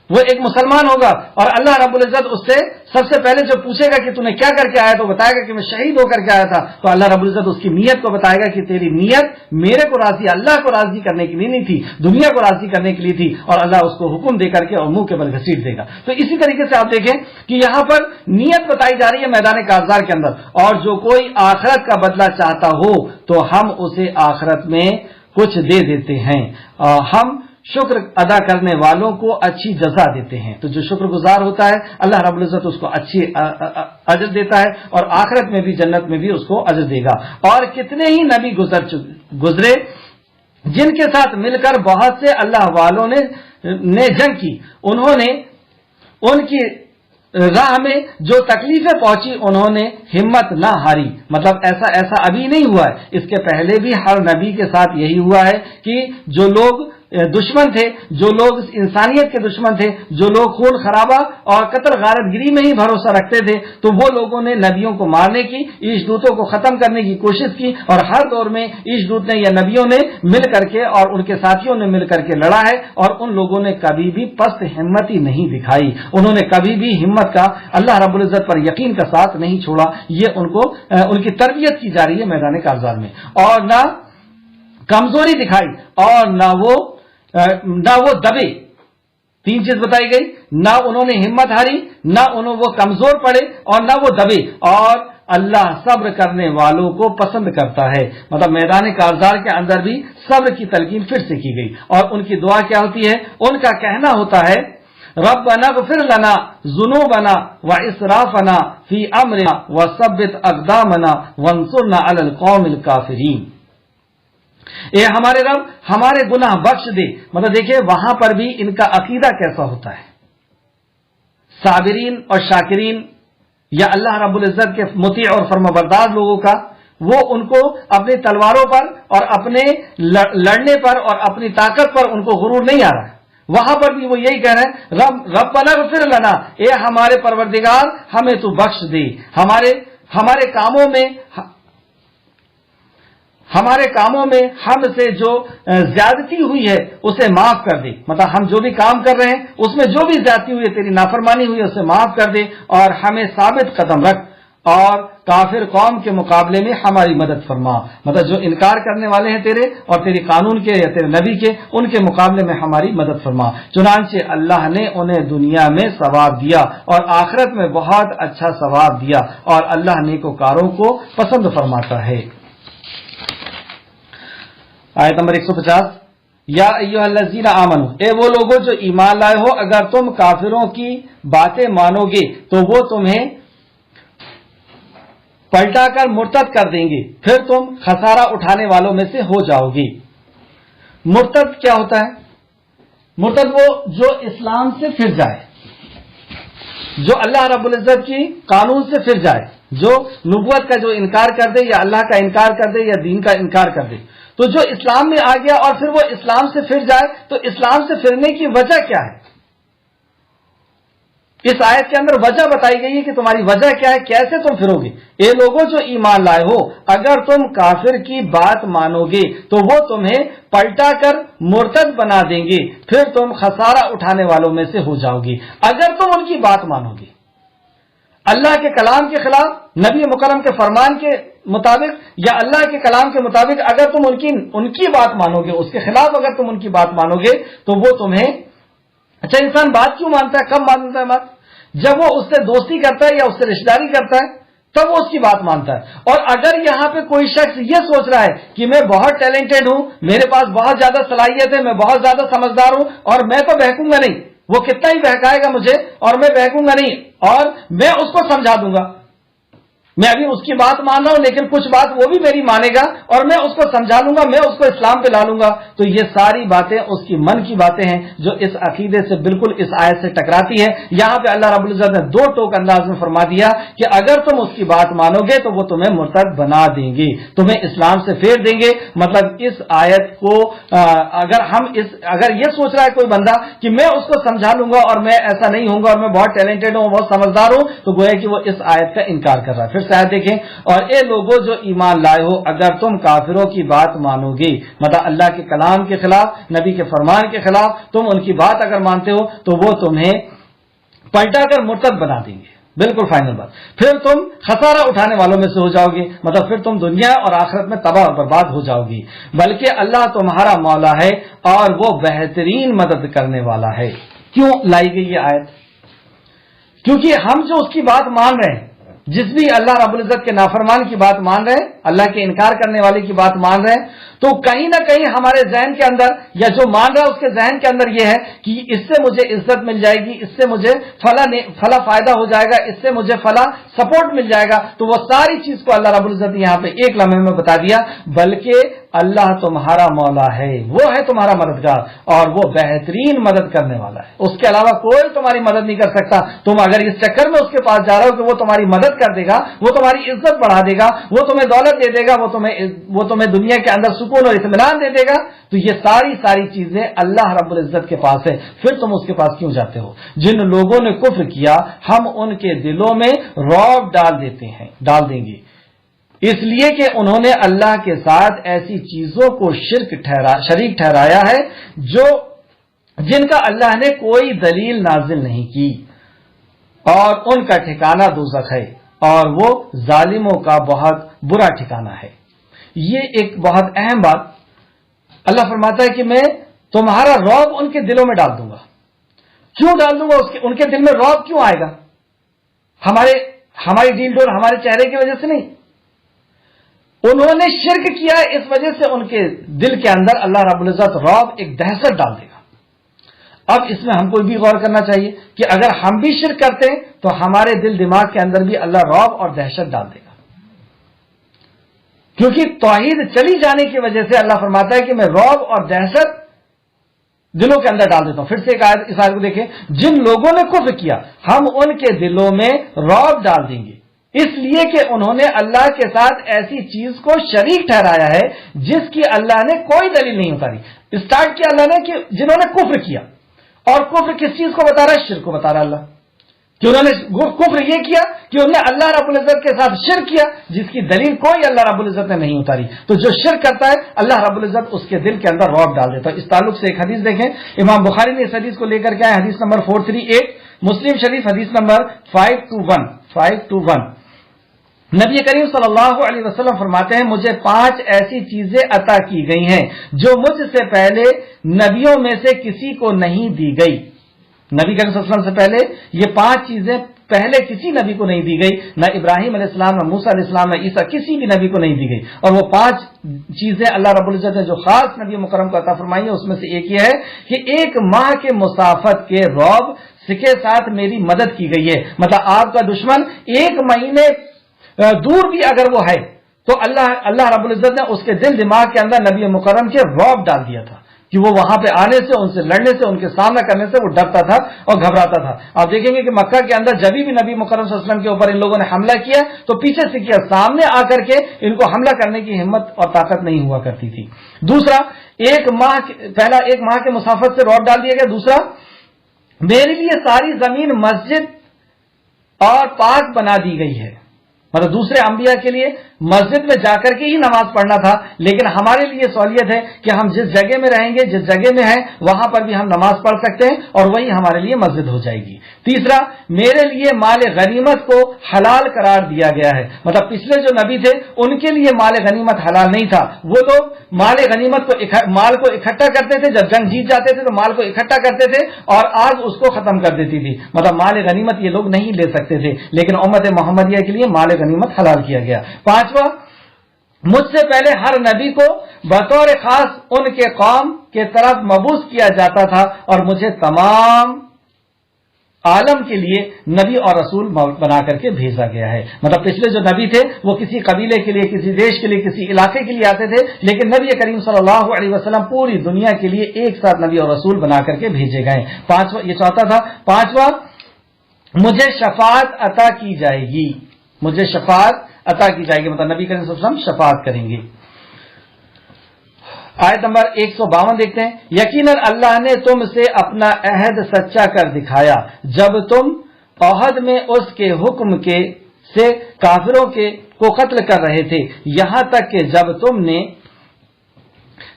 وہ ایک مسلمان ہوگا اور اللہ رب العزت اس سے سب سے پہلے جو پوچھے گا کہ تو نے کیا کر کے آیا، تو بتائے گا کہ میں شہید ہو کر کے آیا تھا. تو اللہ رب العزت اس کی نیت کو بتائے گا کہ تیری نیت میرے کو راضی، اللہ کو راضی کرنے کے لیے نہیں تھی، دنیا کو راضی کرنے کے لیے تھی. اور اللہ اس کو حکم دے کر کے اور منہ کے بل گھسیٹ دے گا. تو اسی طریقے سے آپ دیکھیں کہ یہاں پر نیت بتائی جا رہی ہے میدان کارزار کے اندر. اور جو کوئی آخرت کا بدلہ چاہتا ہو تو ہم اسے آخرت میں کچھ دے دیتے ہیں. ہم شکر ادا کرنے والوں کو اچھی جزا دیتے ہیں. تو جو شکر گزار ہوتا ہے اللہ رب العزت اس کو اچھی اجر دیتا ہے، اور آخرت میں بھی، جنت میں بھی اس کو اجر دے گا. اور کتنے ہی نبی گزرے جن کے ساتھ مل کر بہت سے اللہ والوں نے جنگ کی. انہوں نے ان کی راہ میں جو تکلیفیں پہنچی انہوں نے ہمت نہ ہاری. مطلب ایسا ابھی نہیں ہوا ہے، اس کے پہلے بھی ہر نبی کے ساتھ یہی ہوا ہے کہ جو لوگ دشمن تھے، جو لوگ انسانیت کے دشمن تھے، جو لوگ خون خرابہ اور قتل غارت گری میں ہی بھروسہ رکھتے تھے، تو وہ لوگوں نے نبیوں کو مارنے کی، عیش دوتوں کو ختم کرنے کی کوشش کی. اور ہر دور میں عیش دوت نے یا نبیوں نے مل کر کے اور ان کے ساتھیوں نے مل کر کے لڑا ہے. اور ان لوگوں نے کبھی بھی پست ہمتی نہیں دکھائی، انہوں نے کبھی بھی ہمت کا، اللہ رب العزت پر یقین کا ساتھ نہیں چھوڑا. یہ ان کی تربیت کی جا رہی ہے میدان کارزار میں. اور نہ کمزوری دکھائی اور نہ وہ دبے. تین چیز بتائی گئی، نہ انہوں نے ہمت ہاری، نہ وہ کمزور پڑے اور نہ وہ دبے. اور اللہ صبر کرنے والوں کو پسند کرتا ہے. مطلب میدان کارزار کے اندر بھی صبر کی تلقین پھر سے کی گئی. اور ان کی دعا کیا ہوتی ہے؟ ان کا کہنا ہوتا ہے ربنا اغفر لنا ذنوبنا واسرافنا فی امرنا وثبت اقدامنا وانصرنا علی القوم الکافرین. اے ہمارے رب ہمارے گناہ بخش دے. مطلب دیکھیں وہاں پر بھی ان کا عقیدہ کیسا ہوتا ہے. صابرین اور شاکرین یا اللہ رب العزت کے مطیع اور فرمانبردار لوگوں کا، وہ ان کو اپنی تلواروں پر اور اپنے لڑنے پر اور اپنی طاقت پر ان کو غرور نہیں آ رہا ہے. وہاں پر بھی وہ یہی کہہ رہے ہیں ربنا اغفر لنا، اے ہمارے پروردگار ہمیں تو بخش دے، ہمارے کاموں میں ہم سے جو زیادتی ہوئی ہے اسے معاف کر دے، مطلب ہم جو بھی کام کر رہے ہیں اس میں جو بھی زیادتی ہوئی ہے، تیری نافرمانی ہوئی ہے اسے معاف کر دے، اور ہمیں ثابت قدم رکھ، اور کافر قوم کے مقابلے میں ہماری مدد فرما، مطلب جو انکار کرنے والے ہیں تیرے اور تیری قانون کے یا تیرے نبی کے، ان کے مقابلے میں ہماری مدد فرما۔ چنانچہ اللہ نے انہیں دنیا میں ثواب دیا اور آخرت میں بہت اچھا ثواب دیا، اور اللہ نیکوکاروں کو پسند فرماتا ہے۔ آیت نمبر 150، یا ایھا الذین آمنوا، اے وہ لوگوں جو ایمان لائے ہو، اگر تم کافروں کی باتیں مانو گے تو وہ تمہیں پلٹا کر مرتد کر دیں گے، پھر تم خسارہ اٹھانے والوں میں سے ہو جاؤ گے۔ مرتد کیا ہوتا ہے؟ مرتد وہ جو اسلام سے پھر جائے، جو اللہ رب العزت کی قانون سے پھر جائے، جو نبوت کا جو انکار کر دے یا اللہ کا انکار کر دے یا دین کا انکار کر دے، تو جو اسلام میں آ گیا اور پھر وہ اسلام سے پھر جائے، تو اسلام سے پھرنے کی وجہ کیا ہے؟ اس آیت کے اندر وجہ بتائی گئی ہے کہ تمہاری وجہ کیا ہے، کیسے تم پھرو گے۔ اے لوگوں جو ایمان لائے ہو، اگر تم کافر کی بات مانو گے تو وہ تمہیں پلٹا کر مرتد بنا دیں گے، پھر تم خسارہ اٹھانے والوں میں سے ہو جاؤ گے۔ اگر تم ان کی بات مانو گے، اللہ کے کلام کے خلاف، نبی مکرم کے فرمان کے مطابق یا اللہ کے کلام کے مطابق اگر تم ان کی بات مانو گے، اس کے خلاف اگر تم ان کی بات مانو گے تو وہ تمہیں، اچھا انسان بات کیوں مانتا ہے، کب مانتا ہے بات؟ جب وہ اس سے دوستی کرتا ہے یا اس سے رشتہ داری کرتا ہے تب وہ اس کی بات مانتا ہے۔ اور اگر یہاں پہ کوئی شخص یہ سوچ رہا ہے کہ میں بہت ٹیلنٹڈ ہوں، میرے پاس بہت زیادہ صلاحیت ہے، میں بہت زیادہ سمجھدار ہوں اور میں تو بہکوں گا نہیں، وہ کتنا ہی بہکائے گا مجھے اور میں بہکوں گا نہیں، اور میں اس کو سمجھا دوں گا، میں ابھی اس کی بات مان رہا ہوں لیکن کچھ بات وہ بھی میری مانے گا اور میں اس کو سمجھا لوں گا، میں اس کو اسلام پہ لا لوں گا، تو یہ ساری باتیں اس کی من کی باتیں ہیں جو اس عقیدے سے بالکل اس آیت سے ٹکراتی ہے۔ یہاں پہ اللہ رب العزت نے دو ٹوک انداز میں فرما دیا کہ اگر تم اس کی بات مانو گے تو وہ تمہیں مرتد بنا دیں گے، تمہیں اسلام سے پھیر دیں گے۔ مطلب اس آیت کو اگر یہ سوچ رہا ہے کوئی بندہ کہ میں اس کو سمجھا لوں گا اور میں ایسا نہیں ہوں گا اور میں بہت ٹیلنٹڈ ہوں، بہت سمجھدار ہوں، تو گویا کہ وہ اس آیت کا انکار کر رہا ہے۔ پھر شاید دیکھیں، اور اے لوگوں جو ایمان لائے ہو، اگر تم کافروں کی بات مانو گے، مطلب اللہ کے کلام کے خلاف، نبی کے فرمان کے خلاف تم ان کی بات اگر مانتے ہو تو وہ تمہیں پلٹا کر مرتد بنا دیں گے، بالکل فائنل بات، پھر تم خسارہ اٹھانے والوں میں سے ہو جاؤ گے، مطلب پھر تم دنیا اور آخرت میں تباہ اور برباد ہو جاؤ گی، بلکہ اللہ تمہارا مولا ہے اور وہ بہترین مدد کرنے والا ہے۔ کیوں لائی گئی یہ آیت؟ کیونکہ ہم جو اس کی بات مان رہے ہیں، جس بھی اللہ رب العزت کے نافرمان کی بات مان رہے ہیں، اللہ کے انکار کرنے والے کی بات مان رہے ہیں، تو کہیں نہ کہیں ہمارے ذہن کے اندر یا جو مان رہا ہے اس کے ذہن کے اندر یہ ہے کہ اس سے مجھے عزت مل جائے گی، اس سے مجھے فلاں فائدہ ہو جائے گا، اس سے مجھے فلاں سپورٹ مل جائے گا، تو وہ ساری چیز کو اللہ رب العزت نے یہاں پہ ایک لمحے میں بتا دیا، بلکہ اللہ تمہارا مولا ہے، وہ ہے تمہارا مددگار اور وہ بہترین مدد کرنے والا ہے، اس کے علاوہ کوئی تمہاری مدد نہیں کر سکتا۔ تم اگر اس چکر میں اس کے پاس جا رہے ہو کہ وہ تمہاری مدد کر دے گا، وہ تمہاری عزت بڑھا دے گا، وہ تمہیں دولت دے دے گا، وہ تمہیں دنیا کے اندر سکون اور اطمینان دے دے گا، تو یہ ساری چیزیں اللہ رب العزت کے پاس ہے، پھر تم اس کے پاس کیوں جاتے ہو؟ جن لوگوں نے کفر کیا ہم ان کے دلوں میں رعب ڈال دیں گے، اس لیے کہ انہوں نے اللہ کے ساتھ ایسی چیزوں کو شریک ٹھہرایا ہے جن کا اللہ نے کوئی دلیل نازل نہیں کی، اور ان کا ٹھکانہ دوزخ ہے اور وہ ظالموں کا بہت برا ٹھکانہ ہے۔ یہ ایک بہت اہم بات اللہ فرماتا ہے کہ میں تمہارا رعب ان کے دلوں میں ڈال دوں گا۔ کیوں ڈال دوں گا؟ ان کے دل میں رعب کیوں آئے گا؟ ہماری ڈیل ڈول ہمارے چہرے کی وجہ سے نہیں، انہوں نے شرک کیا، اس وجہ سے ان کے دل کے اندر اللہ رب العزت رعب، ایک دہشت ڈال دے گا۔ اب اس میں ہم کو بھی غور کرنا چاہیے کہ اگر ہم بھی شرک کرتے ہیں تو ہمارے دل دماغ کے اندر بھی اللہ رعب اور دہشت ڈال دے گا، کیونکہ توحید چلی جانے کی وجہ سے اللہ فرماتا ہے کہ میں رعب اور دہشت دلوں کے اندر ڈال دیتا ہوں۔ پھر سے اس آیت کو دیکھیں، جن لوگوں نے کفر کیا ہم ان کے دلوں میں رعب ڈال دیں گے، اس لیے کہ انہوں نے اللہ کے ساتھ ایسی چیز کو شریک ٹھہرایا ہے جس کی اللہ نے کوئی دلیل نہیں اتاری۔ اسٹارٹ کیا اللہ نے کہ جنہوں نے کفر کیا، اور کفر کس چیز کو بتا رہا ہے؟ شرک کو بتا رہا ہے اللہ، کہ انہوں نے کفر یہ کیا کہ انہوں نے اللہ رب العزت کے ساتھ شرک کیا، جس کی دلیل کوئی اللہ رب العزت نے نہیں اتاری. تو جو شرک کرتا ہے اللہ رب العزت اس کے دل کے اندر رعب ڈال دیتا ہے. اس تعلق سے ایک حدیث دیکھیں، امام بخاری نے اس حدیث کو لے کر کے آئے، حدیث نمبر 438، مسلم شریف حدیث نمبر 521. نبی کریم صلی اللہ علیہ وسلم فرماتے ہیں مجھے 5 ایسی چیزیں عطا کی گئی ہیں جو مجھ سے پہلے نبیوں میں سے کسی کو نہیں دی گئی. نبی کریم صلی اللہ علیہ وسلم سے پہلے یہ 5 چیزیں پہلے کسی نبی کو نہیں دی گئی، نہ ابراہیم علیہ السلام، نہ موسیٰ علیہ السلام، نہ عیسیٰ، کسی بھی نبی کو نہیں دی گئی. اور وہ 5 چیزیں اللہ رب العزت نے جو خاص نبی مکرم کو عطا فرمائی ہے، اس میں سے ایک یہ ہے کہ 1 ماہ کے مسافت کے رعب کے ساتھ میری مدد کی گئی ہے. مطلب آپ کا دشمن 1 مہینے دور بھی اگر وہ ہے تو اللہ رب العزت نے اس کے دل دماغ کے اندر نبی مکرم کے رعب ڈال دیا تھا کہ وہ وہاں پہ آنے سے، ان سے لڑنے سے، ان کے سامنا کرنے سے وہ ڈرتا تھا اور گھبراتا تھا. آپ دیکھیں گے کہ مکہ کے اندر جب بھی نبی مکرم صلی اللہ علیہ وسلم کے اوپر ان لوگوں نے حملہ کیا تو پیچھے سے کیا، سامنے آ کر کے ان کو حملہ کرنے کی ہمت اور طاقت نہیں ہوا کرتی تھی. دوسرا 1 ماہ کے مسافت سے رعب ڈال دیا گیا. دوسرا میرے لیے ساری زمین مسجد اور پاک بنا دی گئی ہے. مطلب دوسرے انبیاء کے لیے مسجد میں جا کر کے ہی نماز پڑھنا تھا، لیکن ہمارے لیے سہولت ہے کہ ہم جس جگہ میں رہیں گے، جس جگہ میں ہیں وہاں پر بھی ہم نماز پڑھ سکتے ہیں اور وہی ہمارے لیے مسجد ہو جائے گی. تیسرا میرے لیے مال غنیمت کو حلال قرار دیا گیا ہے. مطلب پچھلے جو نبی تھے ان کے لیے مال غنیمت حلال نہیں تھا. وہ لوگ مال غنیمت مال کو اکٹھا کرتے تھے، جب جنگ جیت جاتے تھے تو مال کو اکٹھا کرتے تھے اور آگ اس کو ختم کر دیتی تھی. مطلب مال غنیمت یہ لوگ نہیں لے سکتے تھے، لیکن امت محمدیہ کے لیے مال غنیمت حلال کیا گیا. 5واں مجھ سے پہلے ہر نبی کو بطور خاص ان کے قوم کے طرف مبعوث کیا جاتا تھا اور مجھے تمام عالم کے لیے نبی اور رسول بنا کر کے بھیجا گیا ہے. مطلب پچھلے جو نبی تھے وہ کسی قبیلے کے لیے، کسی دیش کے لیے، کسی علاقے کے لیے آتے تھے، لیکن نبی کریم صلی اللہ علیہ وسلم پوری دنیا کے لیے ایک ساتھ نبی اور رسول بنا کر کے بھیجے گئے. 5واں یہ چوتھا تھا. 5واں مجھے شفاعت عطا کی جائے گی. مجھے شفاعت عطا کی جائے گی، مطلب نبی کریم صلی اللہ علیہ وسلم شفاعت کریں گے. آیت نمبر 152 دیکھتے ہیں. یقیناً اللہ نے تم سے اپنا عہد سچا کر دکھایا جب تم عہد میں اس کے حکم کے سے کافروں کو قتل کر رہے تھے، یہاں تک کہ جب تم نے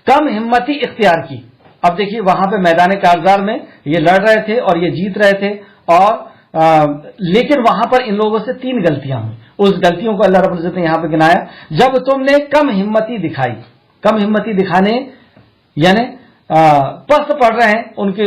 کم ہمتی اختیار کی. اب دیکھیے وہاں پہ میدان کارزار میں یہ لڑ رہے تھے اور یہ جیت رہے تھے، اور لیکن وہاں پر ان لوگوں سے 3 غلطیاں ہوئی. اس غلطیوں کو اللہ رب العزت نے یہاں پہ گنایا. جب تم نے کم ہمتی دکھائی، کم ہمتی دکھانے یعنی پست پڑ رہے ہیں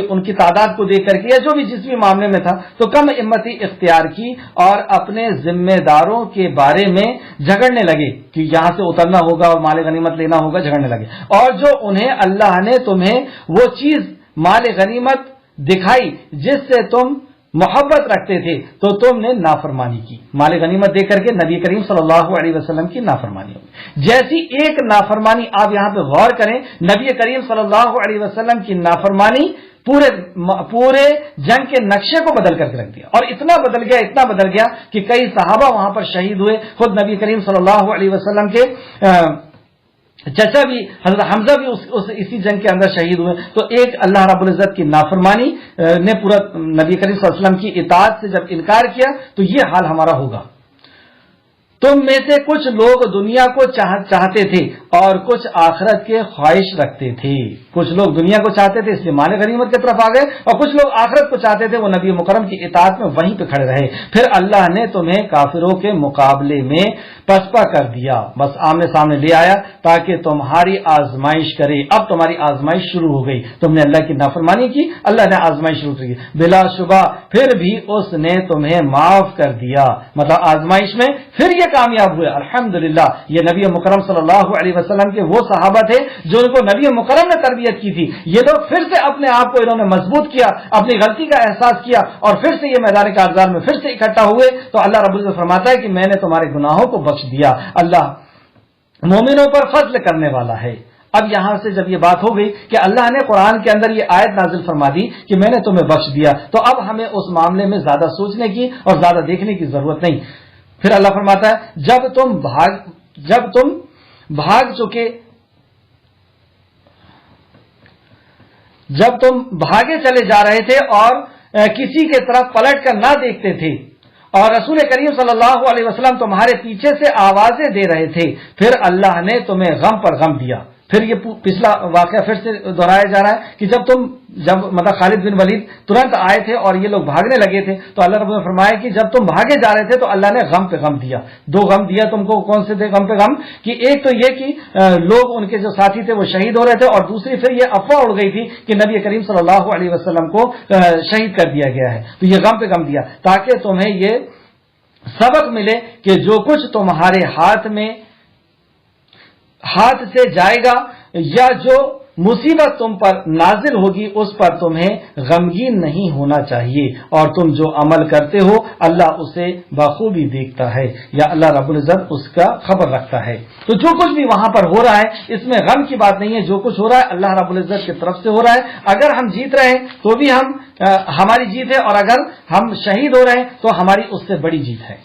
ان کی تعداد کو دیکھ کر کے یا جو بھی جس بھی معاملے میں تھا، تو کم ہمتی اختیار کی اور اپنے ذمہ داروں کے بارے میں جھگڑنے لگے کہ یہاں سے اترنا ہوگا اور مال غنیمت لینا ہوگا. جھگڑنے لگے، اور جو انہیں اللہ نے تمہیں وہ چیز مال غنیمت دکھائی جس سے تم محبت رکھتے تھے تو تم نے نافرمانی کی. مال غنیمت دے کر کے نبی کریم صلی اللہ علیہ وسلم کی نافرمانی ہوگی. جیسی ایک نافرمانی، آپ یہاں پہ غور کریں، نبی کریم صلی اللہ علیہ وسلم کی نافرمانی پورے جنگ کے نقشے کو بدل کر کے رکھ دیا، اور اتنا بدل گیا کہ کئی صحابہ وہاں پر شہید ہوئے. خود نبی کریم صلی اللہ علیہ وسلم کے چچا بھی حضرت حمزہ بھی اسی جنگ کے اندر شہید ہوئے. تو ایک اللہ رب العزت کی نافرمانی نے پورا نبی کریم صلی اللہ علیہ وسلم کی اطاعت سے جب انکار کیا تو یہ حال ہمارا ہوگا. تم میں سے کچھ لوگ دنیا کو چاہتے تھے اور کچھ آخرت کے خواہش رکھتے تھے. کچھ لوگ دنیا کو چاہتے تھے اس لیے مال غنیمت کی طرف آ گئے، اور کچھ لوگ آخرت کو چاہتے تھے، وہ نبی مکرم کی اطاعت میں وہیں پہ کھڑے رہے. پھر اللہ نے تمہیں کافروں کے مقابلے میں پسپا کر دیا، بس آمنے سامنے لے آیا تاکہ تمہاری آزمائش کرے. اب تمہاری آزمائش شروع ہو گئی، تم نے اللہ کی نافرمانی کی، اللہ نے آزمائش شروع کی. بلا شبہ پھر بھی اس نے تمہیں معاف کر دیا. مطلب آزمائش میں پھر یہ کامیاب ہوئے. الحمدللہ یہ نبی مکرم صلی اللہ علیہ وسلم کے وہ صحابہ تھے جو ان کو نبی مکرم نے تربیت کی تھی. یہ لوگ پھر سے اپنے آپ کو انہوں نے مضبوط کیا، اپنی غلطی کا احساس کیا، اور پھر سے یہ میدان کارزار میں پھر سے اکٹھا ہوئے. تو اللہ رب العزت فرماتا ہے کہ میں نے تمہارے گناہوں کو بخش دیا. اللہ مومنوں پر فضل کرنے والا ہے. اب یہاں سے جب یہ بات ہو گئی کہ اللہ نے قرآن کے اندر یہ آیت نازل فرما دی کہ میں نے تمہیں بخش دیا، تو اب ہمیں اس معاملے میں زیادہ سوچنے کی اور زیادہ دیکھنے کی ضرورت نہیں. پھر اللہ فرماتا ہے جب جب تم بھاگے چلے جا رہے تھے اور کسی کے طرف پلٹ کر نہ دیکھتے تھے اور رسول کریم صلی اللہ علیہ وسلم تمہارے پیچھے سے آوازیں دے رہے تھے، پھر اللہ نے تمہیں غم پر غم دیا. پھر یہ پچھلا واقعہ پھر سے دہرایا جا رہا ہے کہ جب مطلب خالد بن ولید ترنت آئے تھے اور یہ لوگ بھاگنے لگے تھے تو اللہ رب نے فرمایا کہ جب تم بھاگے جا رہے تھے تو اللہ نے غم پہ غم دیا. دو غم دیا تم کو. کون سے تھے غم پہ غم؟ کہ ایک تو یہ کہ لوگ ان کے جو ساتھی تھے وہ شہید ہو رہے تھے، اور دوسری پھر یہ افواہ اڑ گئی تھی کہ نبی کریم صلی اللہ علیہ وسلم کو شہید کر دیا گیا ہے. تو یہ غم پہ غم دیا تاکہ تمہیں یہ سبق ملے کہ جو کچھ تمہارے ہاتھ سے جائے گا یا جو مصیبت تم پر نازل ہوگی اس پر تمہیں غمگین نہیں ہونا چاہیے، اور تم جو عمل کرتے ہو اللہ اسے بخوبی دیکھتا ہے، یا اللہ رب العزت اس کا خبر رکھتا ہے. تو جو کچھ بھی وہاں پر ہو رہا ہے اس میں غم کی بات نہیں ہے. جو کچھ ہو رہا ہے اللہ رب العزت کی طرف سے ہو رہا ہے. اگر ہم جیت رہے ہیں تو بھی ہماری جیت ہے، اور اگر ہم شہید ہو رہے ہیں تو ہماری اس سے بڑی جیت ہے.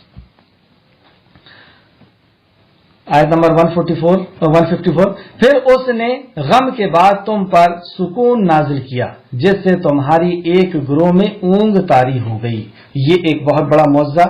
آیت نمبر 154. پھر اس نے غم کے بعد تم پر سکون نازل کیا جس سے تمہاری ایک گروہ میں اونگ طاری ہو گئی. یہ ایک بہت بڑا معجزہ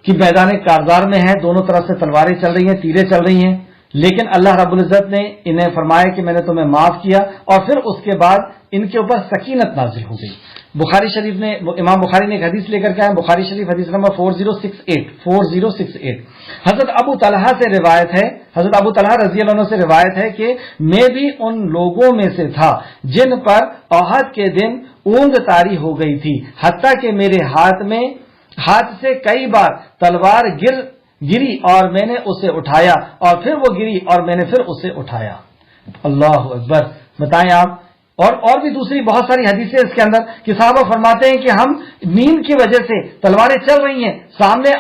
کہ میدان کارزار میں ہے، دونوں طرف سے تلواریں چل رہی ہیں، تیریں چل رہی ہیں، لیکن اللہ رب العزت نے انہیں فرمایا کہ میں نے تمہیں معاف کیا، اور پھر اس کے بعد ان کے اوپر سکینت نازل ہو گئی. بخاری شریف نے امام بخاری نے ایک حدیث لے کر کے آئے، بخاری شریف حدیث نمبر 4068. حضرت ابو طلحہ سے روایت ہے، حضرت ابو طلحہ رضی اللہ عنہ سے روایت ہے کہ میں بھی ان لوگوں میں سے تھا جن پر احد کے دن اونگ طاری ہو گئی تھی، حتیٰ کہ میرے ہاتھ سے کئی بار تلوار گری اور میں نے اسے اٹھایا، اور پھر وہ گری اور میں نے پھر اسے اٹھایا. اللہ اکبر. بتائیں آپ. اور بھی دوسری بہت ساری حدیثیں اس کے اندر کہ صحابہ فرماتے ہیں کہ ہم نیند کی وجہ سے تلواریں چل رہی ہیں،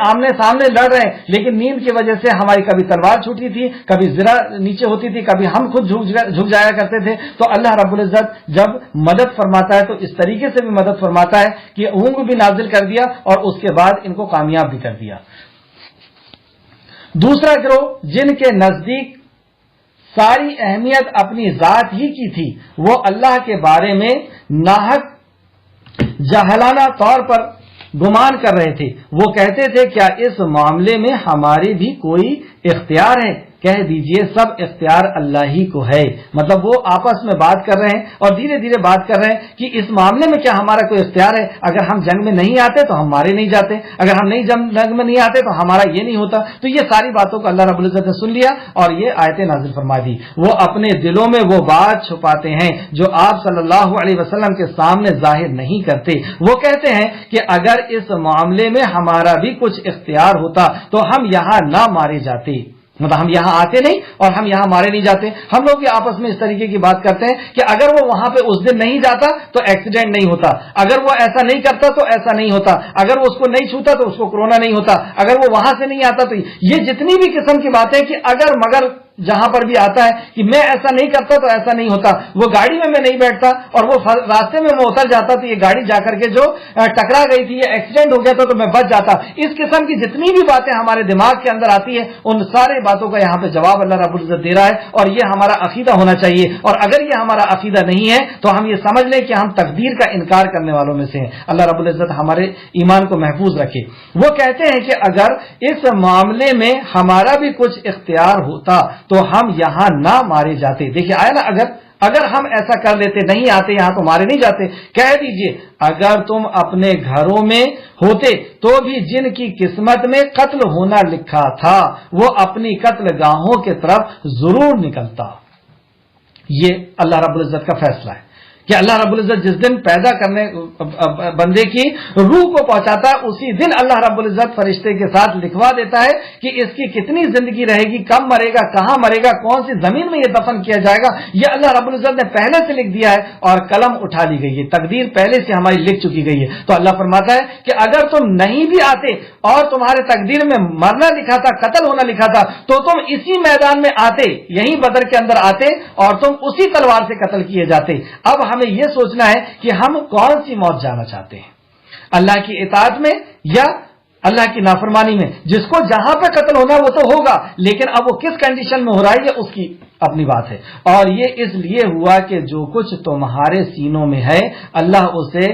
آمنے سامنے لڑ رہے ہیں، لیکن نیند کی وجہ سے ہماری کبھی تلوار چھوٹی تھی، کبھی ذرا نیچے ہوتی تھی، کبھی ہم خود جھک جایا کرتے تھے. تو اللہ رب العزت جب مدد فرماتا ہے تو اس طریقے سے بھی مدد فرماتا ہے کہ اونگ بھی نازل کر دیا اور اس کے بعد ان کو کامیاب بھی کر دیا. دوسرا گروہ جن کے نزدیک ساری اہمیت اپنی ذات ہی کی تھی، وہ اللہ کے بارے میں ناحق جاہلانہ طور پر گمان کر رہے تھے. وہ کہتے تھے کیا اس معاملے میں ہمارے بھی کوئی اختیار ہے؟ کہہ دیجئے سب اختیار اللہ ہی کو ہے. مطلب وہ آپس میں بات کر رہے ہیں اور دھیرے دھیرے بات کر رہے ہیں کہ اس معاملے میں کیا ہمارا کوئی اختیار ہے؟ اگر ہم جنگ میں نہیں آتے تو ہم مارے نہیں جاتے، اگر ہم نہیں جنگ میں نہیں آتے تو ہمارا یہ نہیں ہوتا. تو یہ ساری باتوں کو اللہ رب العزت نے سن لیا اور یہ آیتیں نازل فرما دی. وہ اپنے دلوں میں وہ بات چھپاتے ہیں جو آپ صلی اللہ علیہ وسلم کے سامنے ظاہر نہیں کرتے. وہ کہتے ہیں کہ اگر اس معاملے میں ہمارا بھی کچھ اختیار ہوتا تو ہم یہاں نہ مارے جاتے. مطلب ہم یہاں آتے نہیں اور ہم یہاں مارے نہیں جاتے. ہم لوگ بھی آپس میں اس طریقے کی بات کرتے ہیں کہ اگر وہ وہاں پہ اس دن نہیں جاتا تو ایکسیڈنٹ نہیں ہوتا، اگر وہ ایسا نہیں کرتا تو ایسا نہیں ہوتا، اگر وہ اس کو نہیں چھوتا تو اس کو کورونا نہیں ہوتا، اگر وہ وہاں سے نہیں آتا تو یہ جتنی بھی قسم کی باتیں کہ اگر مگر جہاں پر بھی آتا ہے کہ میں ایسا نہیں کرتا تو ایسا نہیں ہوتا، وہ گاڑی میں نہیں بیٹھتا اور وہ راستے میں اتر جاتا تو یہ گاڑی جا کر کے جو ٹکرا گئی تھی یا ایکسیڈنٹ ہو گیا تھا تو میں بچ جاتا. اس قسم کی جتنی بھی باتیں ہمارے دماغ کے اندر آتی ہے ان سارے باتوں کا یہاں پہ جواب اللہ رب العزت دے رہا ہے، اور یہ ہمارا عقیدہ ہونا چاہیے. اور اگر یہ ہمارا عقیدہ نہیں ہے تو ہم یہ سمجھ لیں کہ ہم تقدیر کا انکار کرنے والوں میں سے ہیں. اللہ رب العزت ہمارے ایمان کو محفوظ رکھے. وہ کہتے ہیں کہ اگر اس معاملے میں ہمارا بھی کچھ اختیار ہوتا تو ہم یہاں نہ مارے جاتے. دیکھیے آیا نا، اگر ہم ایسا کر لیتے نہیں آتے یہاں تو مارے نہیں جاتے. کہہ دیجئے اگر تم اپنے گھروں میں ہوتے تو بھی جن کی قسمت میں قتل ہونا لکھا تھا وہ اپنی قتل گاہوں کے طرف ضرور نکلتا. یہ اللہ رب العزت کا فیصلہ ہے کہ اللہ رب العزت جس دن پیدا کرنے بندے کی روح کو پہنچاتا ہے اسی دن اللہ رب العزت فرشتے کے ساتھ لکھوا دیتا ہے کہ اس کی کتنی زندگی رہے گی، کب مرے گا، کہاں مرے گا، کون سی زمین میں یہ دفن کیا جائے گا. یہ اللہ رب العزت نے پہلے سے لکھ دیا ہے اور قلم اٹھا لی گئی ہے، تقدیر پہلے سے ہماری لکھ چکی گئی ہے. تو اللہ فرماتا ہے کہ اگر تم نہیں بھی آتے اور تمہارے تقدیر میں مرنا لکھا تھا، قتل ہونا لکھا تھا، تو تم اسی میدان میں آتے، یہی بدر کے اندر آتے اور تم اسی تلوار سے قتل کیے جاتے. اب ہمیں یہ سوچنا ہے کہ ہم کون سی موت جانا چاہتے ہیں، اللہ کی اطاعت میں یا اللہ کی نافرمانی میں. جس کو جہاں پہ قتل ہونا وہ تو ہوگا، لیکن اب وہ کس کنڈیشن میں ہو رہا ہے یہ اس کی اپنی بات ہے. اور یہ اس لیے ہوا کہ جو کچھ تمہارے سینوں میں ہے اللہ اسے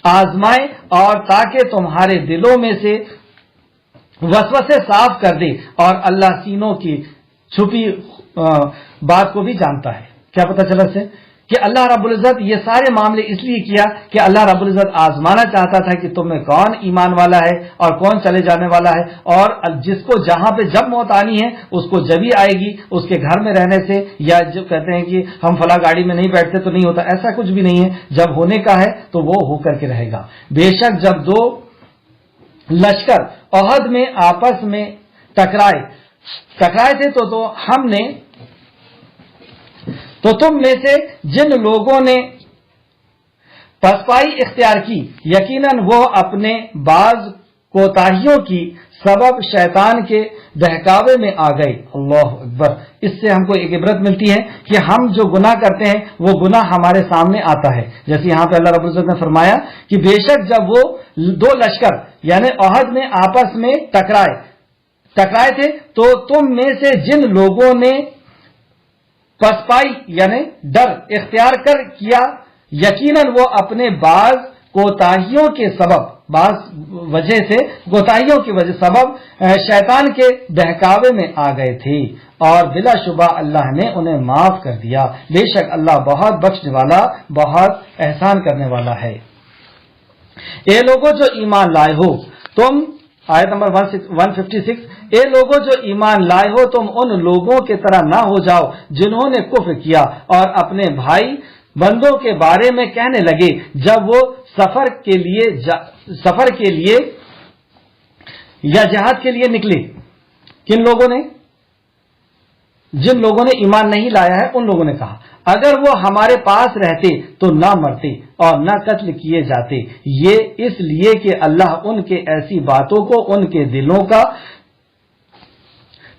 آزمائے، اور تاکہ تمہارے دلوں میں سے وسوسے صاف کر دے. اور اللہ سینوں کی چھپی بات کو بھی جانتا ہے. کیا پتہ چلا سے کہ اللہ رب العزت یہ سارے معاملے اس لیے کیا کہ اللہ رب العزت آزمانا چاہتا تھا کہ تم میں کون ایمان والا ہے اور کون چلے جانے والا ہے. اور جس کو جہاں پہ جب موت آنی ہے اس کو جب ہی آئے گی، اس کے گھر میں رہنے سے، یا جو کہتے ہیں کہ ہم فلاں گاڑی میں نہیں بیٹھتے تو نہیں ہوتا، ایسا کچھ بھی نہیں ہے. جب ہونے کا ہے تو وہ ہو کر کے رہے گا. بے شک جب دو لشکر احد میں آپس میں ٹکرائے تھے تو ہم نے تو تم میں سے جن لوگوں نے پسپائی اختیار کی یقیناً وہ اپنے بعض کوتاہیوں کی سبب شیطان کے بہکاوے میں آ گئے. اللہ اکبر. اس سے ہم کو ایک عبرت ملتی ہے کہ ہم جو گناہ کرتے ہیں وہ گناہ ہمارے سامنے آتا ہے. جیسے یہاں پہ اللہ رب العزت نے فرمایا کہ بے شک جب وہ دو لشکر یعنی احد میں آپس میں ٹکرائے تھے تو تم میں سے جن لوگوں نے پسپائی یعنی ڈر اختیار کیا یقیناً وہ اپنے بعض کوتاہیوں کے سبب سبب شیطان کے بہکاوے میں آ گئے تھے، اور بلا شبہ اللہ نے انہیں معاف کر دیا. بے شک اللہ بہت بخشنے والا بہت احسان کرنے والا ہے. اے لوگوں جو ایمان لائے ہو تم، آیت نمبر 156، اے لوگوں جو ایمان لائے ہو تم ان لوگوں کی طرح نہ ہو جاؤ جنہوں نے کفر کیا اور اپنے بھائی بندوں کے بارے میں کہنے لگے جب وہ سفر کے لیے یا جہاد کے لیے نکلے. کن لوگوں نے؟ جن لوگوں نے ایمان نہیں لایا ہے ان لوگوں نے کہا اگر وہ ہمارے پاس رہتے تو نہ مرتے اور نہ قتل کیے جاتے. یہ اس لیے کہ اللہ ان کے ایسی باتوں کو ان کے دلوں کا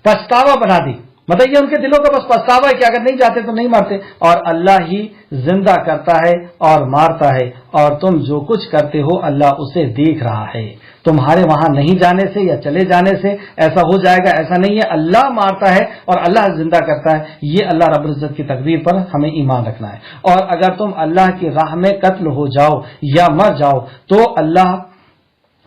پچھتاوا بنا دے. مطلب یہ ان کے دلوں کا بس پچھتاوا ہے کہ اگر نہیں جاتے تو نہیں مرتے. اور اللہ ہی زندہ کرتا ہے اور مارتا ہے، اور تم جو کچھ کرتے ہو اللہ اسے دیکھ رہا ہے. تمہارے وہاں نہیں جانے سے یا چلے جانے سے ایسا ہو جائے گا، ایسا نہیں ہے. اللہ مارتا ہے اور اللہ زندہ کرتا ہے. یہ اللہ رب العزت کی تقدیر پر ہمیں ایمان رکھنا ہے. اور اگر تم اللہ کی راہ میں قتل ہو جاؤ یا مر جاؤ تو اللہ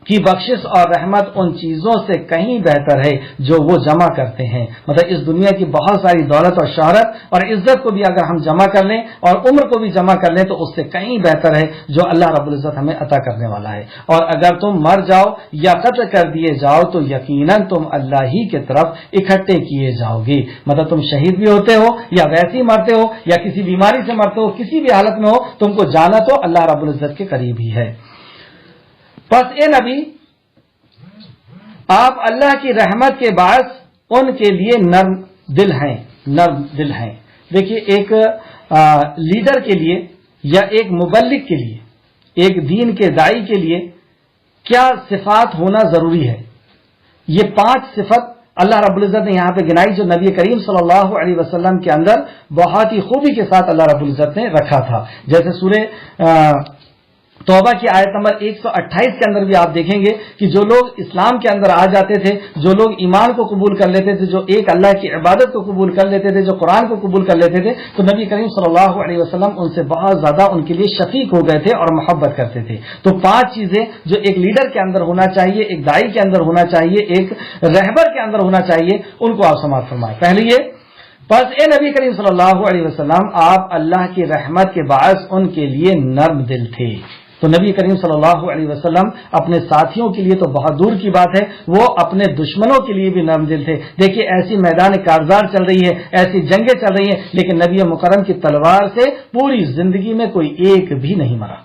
کی بخشش اور رحمت ان چیزوں سے کہیں بہتر ہے جو وہ جمع کرتے ہیں. مطلب اس دنیا کی بہت ساری دولت اور شہرت اور عزت کو بھی اگر ہم جمع کر لیں اور عمر کو بھی جمع کر لیں تو اس سے کہیں بہتر ہے جو اللہ رب العزت ہمیں عطا کرنے والا ہے. اور اگر تم مر جاؤ یا قتل کر دیے جاؤ تو یقیناً تم اللہ ہی کی طرف اکٹھے کیے جاؤ گے. مطلب تم شہید بھی ہوتے ہو یا ویسے ہی مرتے ہو یا کسی بیماری سے مرتے ہو، کسی بھی حالت میں ہو تم کو جانا تو اللہ رب العزت کے قریب ہی ہے. پس اے نبی آپ اللہ کی رحمت کے باعث ان کے لیے نرم دل ہیں. دیکھیے ایک لیڈر کے لیے یا ایک مبلغ کے لیے، ایک دین کے داعی کے لیے کیا صفات ہونا ضروری ہے. یہ 5 صفت اللہ رب العزت نے یہاں پہ گنائی جو نبی کریم صلی اللہ علیہ وسلم کے اندر بہت ہی خوبی کے ساتھ اللہ رب العزت نے رکھا تھا. جیسے سورہ توبہ کی آیت نمبر 128 کے اندر بھی آپ دیکھیں گے کہ جو لوگ اسلام کے اندر آ جاتے تھے، جو لوگ ایمان کو قبول کر لیتے تھے، جو ایک اللہ کی عبادت کو قبول کر لیتے تھے، جو قرآن کو قبول کر لیتے تھے، تو نبی کریم صلی اللہ علیہ وسلم ان سے بہت زیادہ ان کے لیے شفیق ہو گئے تھے اور محبت کرتے تھے. تو 5 چیزیں جو ایک لیڈر کے اندر ہونا چاہیے، ایک داعی کے اندر ہونا چاہیے، ایک رہبر کے اندر ہونا چاہیے، ان کو آپ سماعت فرمائیں. پہلے یہ پس اے نبی کریم صلی اللہ علیہ وسلم آپ اللہ کی رحمت کے باعث ان کے لیے نرم دل تھے. تو نبی کریم صلی اللہ علیہ وسلم اپنے ساتھیوں کے لیے تو بہت دور کی بات ہے، وہ اپنے دشمنوں کے لیے بھی نرم دل تھے. دیکھیے ایسی میدان کارزار چل رہی ہے، ایسی جنگیں چل رہی ہیں، لیکن نبی مکرم کی تلوار سے پوری زندگی میں کوئی ایک بھی نہیں مرا.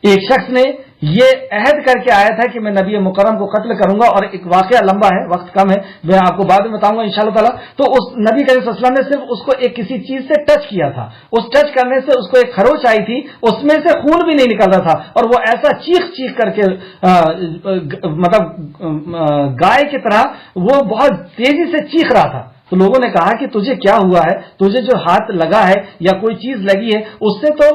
ایک شخص نے یہ عہد کر کے آیا تھا کہ میں نبی مکرم کو قتل کروں گا، اور ایک واقعہ لمبا ہے، وقت کم ہے، میں آپ کو بعد میں بتاؤں گا انشاءاللہ تعالی. تو اس نبی کریم صلی اللہ علیہ وسلم نے صرف اس کو ایک کسی چیز سے ٹچ کیا تھا، اس ٹچ کرنے سے اس کو ایک خروچ آئی تھی، اس میں سے خون بھی نہیں نکل رہا تھا، اور وہ ایسا چیخ کر کے مطلب گائے کی طرح وہ بہت تیزی سے چیخ رہا تھا. تو لوگوں نے کہا کہ تجھے کیا ہوا ہے، تجھے جو ہاتھ لگا ہے یا کوئی چیز لگی ہے اس سے تو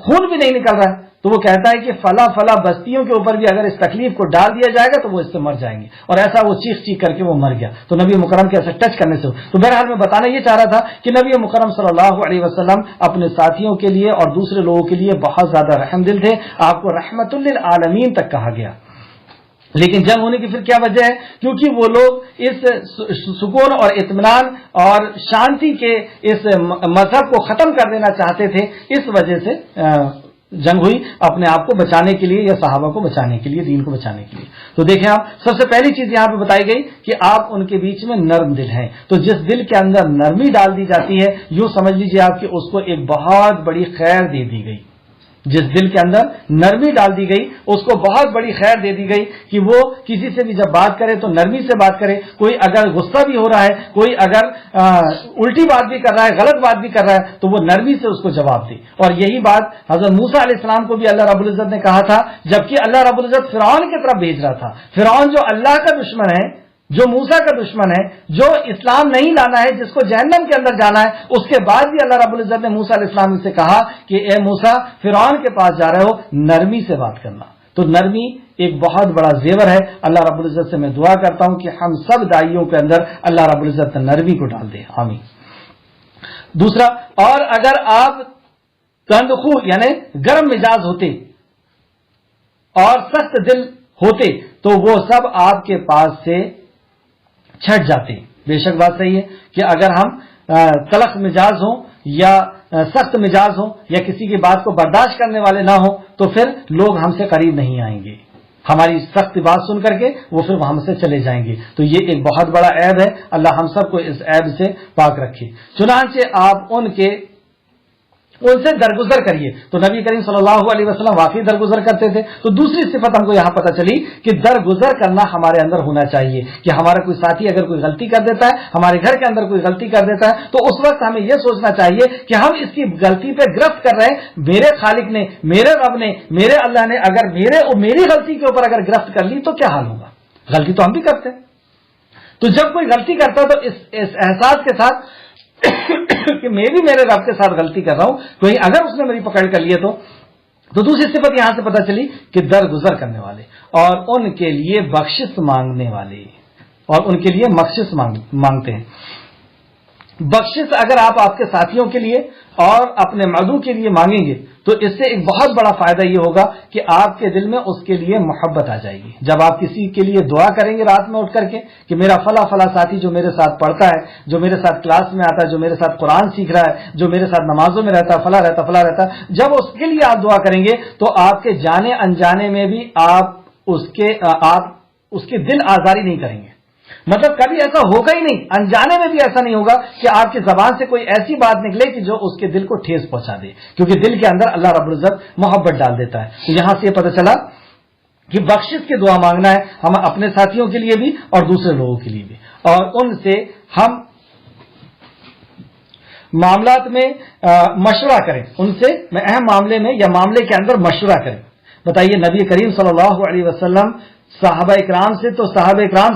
خون بھی نہیں نکل رہا ہے. تو وہ کہتا ہے کہ فلاں فلاں بستیوں کے اوپر بھی اگر اس تکلیف کو ڈال دیا جائے گا تو وہ اس سے مر جائیں گے، اور ایسا وہ چیخ چیخ کر کے وہ مر گیا. تو نبی مکرم کے ایسے ٹچ کرنے سے تو بہرحال میں بتانا یہ چاہ رہا تھا کہ نبی مکرم صلی اللہ علیہ وسلم اپنے ساتھیوں کے لیے اور دوسرے لوگوں کے لیے بہت زیادہ رحم دل تھے. آپ کو رحمت للعالمین تک کہا گیا. لیکن جنگ ہونے کی پھر کیا وجہ ہے؟ کیونکہ وہ لوگ اس سکون اور اطمینان اور شانتی کے اس مذہب کو ختم کر دینا چاہتے تھے. اس وجہ سے جنگ ہوئی، اپنے آپ کو بچانے کے لیے یا صحابہ کو بچانے کے لیے، دین کو بچانے کے لیے. تو دیکھیں آپ، سب سے پہلی چیز یہاں پہ بتائی گئی کہ آپ ان کے بیچ میں نرم دل ہیں. تو جس دل کے اندر نرمی ڈال دی جاتی ہے، یوں سمجھ لیجیے آپ کہ اس کو ایک بہت بڑی خیر دے دی گئی. جس دل کے اندر نرمی ڈال دی گئی اس کو بہت بڑی خیر دے دی گئی کہ وہ کسی سے بھی جب بات کرے تو نرمی سے بات کرے. کوئی اگر غصہ بھی ہو رہا ہے، کوئی اگر الٹی بات بھی کر رہا ہے، غلط بات بھی کر رہا ہے، تو وہ نرمی سے اس کو جواب دے. اور یہی بات حضرت موسیٰ علیہ السلام کو بھی اللہ رب العزت نے کہا تھا، جبکہ اللہ رب العزت فرعون کی طرف بھیج رہا تھا. فرعون جو اللہ کا دشمن ہے، جو موسیٰ کا دشمن ہے، جو اسلام نہیں لانا ہے، جس کو جہنم کے اندر جانا ہے، اس کے بعد بھی اللہ رب العزت نے موسیٰ علیہ السلام سے کہا کہ اے موسیٰ، فرعون کے پاس جا رہے ہو، نرمی سے بات کرنا. تو نرمی ایک بہت بڑا زیور ہے. اللہ رب العزت سے میں دعا کرتا ہوں کہ ہم سب داعیوں کے اندر اللہ رب العزت نرمی کو ڈال دے. آمین. دوسرا، اور اگر آپ کندخو یعنی گرم مزاج ہوتے اور سخت دل ہوتے تو وہ سب آپ کے پاس سے چھٹ جاتے. بے شک بات صحیح ہے کہ اگر ہم تلخ مزاج ہوں یا سخت مزاج ہوں یا کسی کی بات کو برداشت کرنے والے نہ ہوں تو پھر لوگ ہم سے قریب نہیں آئیں گے. ہماری سخت بات سن کر کے وہ پھر ہم سے چلے جائیں گے. تو یہ ایک بہت بڑا عیب ہے. اللہ ہم سب کو اس عیب سے پاک رکھے. چنانچہ آپ ان سے درگزر کریے. تو نبی کریم صلی اللہ علیہ وسلم واقعی درگزر کرتے تھے. تو دوسری صفت ہم کو یہاں پتہ چلی کہ درگزر کرنا ہمارے اندر ہونا چاہیے. کہ ہمارا کوئی ساتھی اگر کوئی غلطی کر دیتا ہے، ہمارے گھر کے اندر کوئی غلطی کر دیتا ہے، تو اس وقت ہمیں یہ سوچنا چاہیے کہ ہم اس کی غلطی پہ گرفت کر رہے ہیں. میرے خالق نے، میرے رب نے، میرے اللہ نے اگر میری غلطی کے اوپر اگر گرفت کر لی تو کیا حال ہوگا؟ غلطی تو ہم بھی کرتے ہیں. تو جب کوئی غلطی کرتا ہے تو اس احساس کے ساتھ کہ میں بھی میرے رب کے ساتھ غلطی کر رہا ہوں، کوئی اگر اس نے میری پکڑ کر لیے تو دوسری صفت یہاں سے پتہ چلی کہ درگزر کرنے والے اور ان کے لیے بخشش مانگنے والے، اور ان کے لیے بخشش مانگتے ہیں. بخشش اگر آپ کے ساتھیوں کے لیے اور اپنے مدعو کے لیے مانگیں گے تو اس سے ایک بہت بڑا فائدہ یہ ہوگا کہ آپ کے دل میں اس کے لیے محبت آ جائے گی. جب آپ کسی کے لیے دعا کریں گے رات میں اٹھ کر کے کہ میرا فلاں ساتھی جو میرے ساتھ پڑھتا ہے، جو میرے ساتھ کلاس میں آتا ہے، جو میرے ساتھ قرآن سیکھ رہا ہے، جو میرے ساتھ نمازوں میں رہتا ہے، فلاں رہتا، جب اس کے لیے آپ دعا کریں گے تو آپ کے جانے انجانے میں بھی آپ اس کے دل آزاری نہیں کریں گے. مطلب کبھی ایسا ہوگا ہی نہیں، انجانے میں بھی ایسا نہیں ہوگا کہ آپ کی زبان سے کوئی ایسی بات نکلے کہ جو اس کے دل کو ٹھیس پہنچا دے، کیونکہ دل کے اندر اللہ رب العزت محبت ڈال دیتا ہے. تو یہاں سے یہ پتہ چلا کہ بخشش کی دعا مانگنا ہے ہم اپنے ساتھیوں کے لیے بھی اور دوسرے لوگوں کے لیے بھی، اور ان سے ہم معاملات میں مشورہ کریں، ان سے اہم معاملے میں یا معاملے کے اندر مشورہ کریں. بتائیے نبی کریم صلی اللہ علیہ وسلم صحابہ اکرام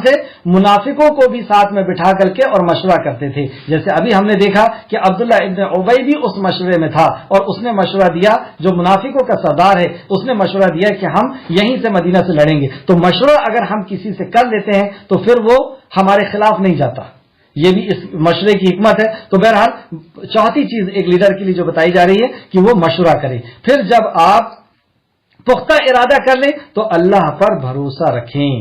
سے منافقوں کو بھی ساتھ میں بٹھا کر کے اور مشورہ کرتے تھے. جیسے ابھی ہم نے دیکھا کہ عبداللہ ابن ابی بھی اس مشورے میں تھا اور اس نے مشورہ دیا، جو منافقوں کا سردار ہے اس نے مشورہ دیا کہ ہم یہیں سے مدینہ سے لڑیں گے. تو مشورہ اگر ہم کسی سے کر لیتے ہیں تو پھر وہ ہمارے خلاف نہیں جاتا. یہ بھی اس مشورے کی حکمت ہے. تو بہرحال چوتھی چیز ایک لیڈر کے لیے جو بتائی جا رہی ہے کہ وہ مشورہ کرے. پھر جب آپ پختہ ارادہ کر لیں تو اللہ پر بھروسہ رکھیں.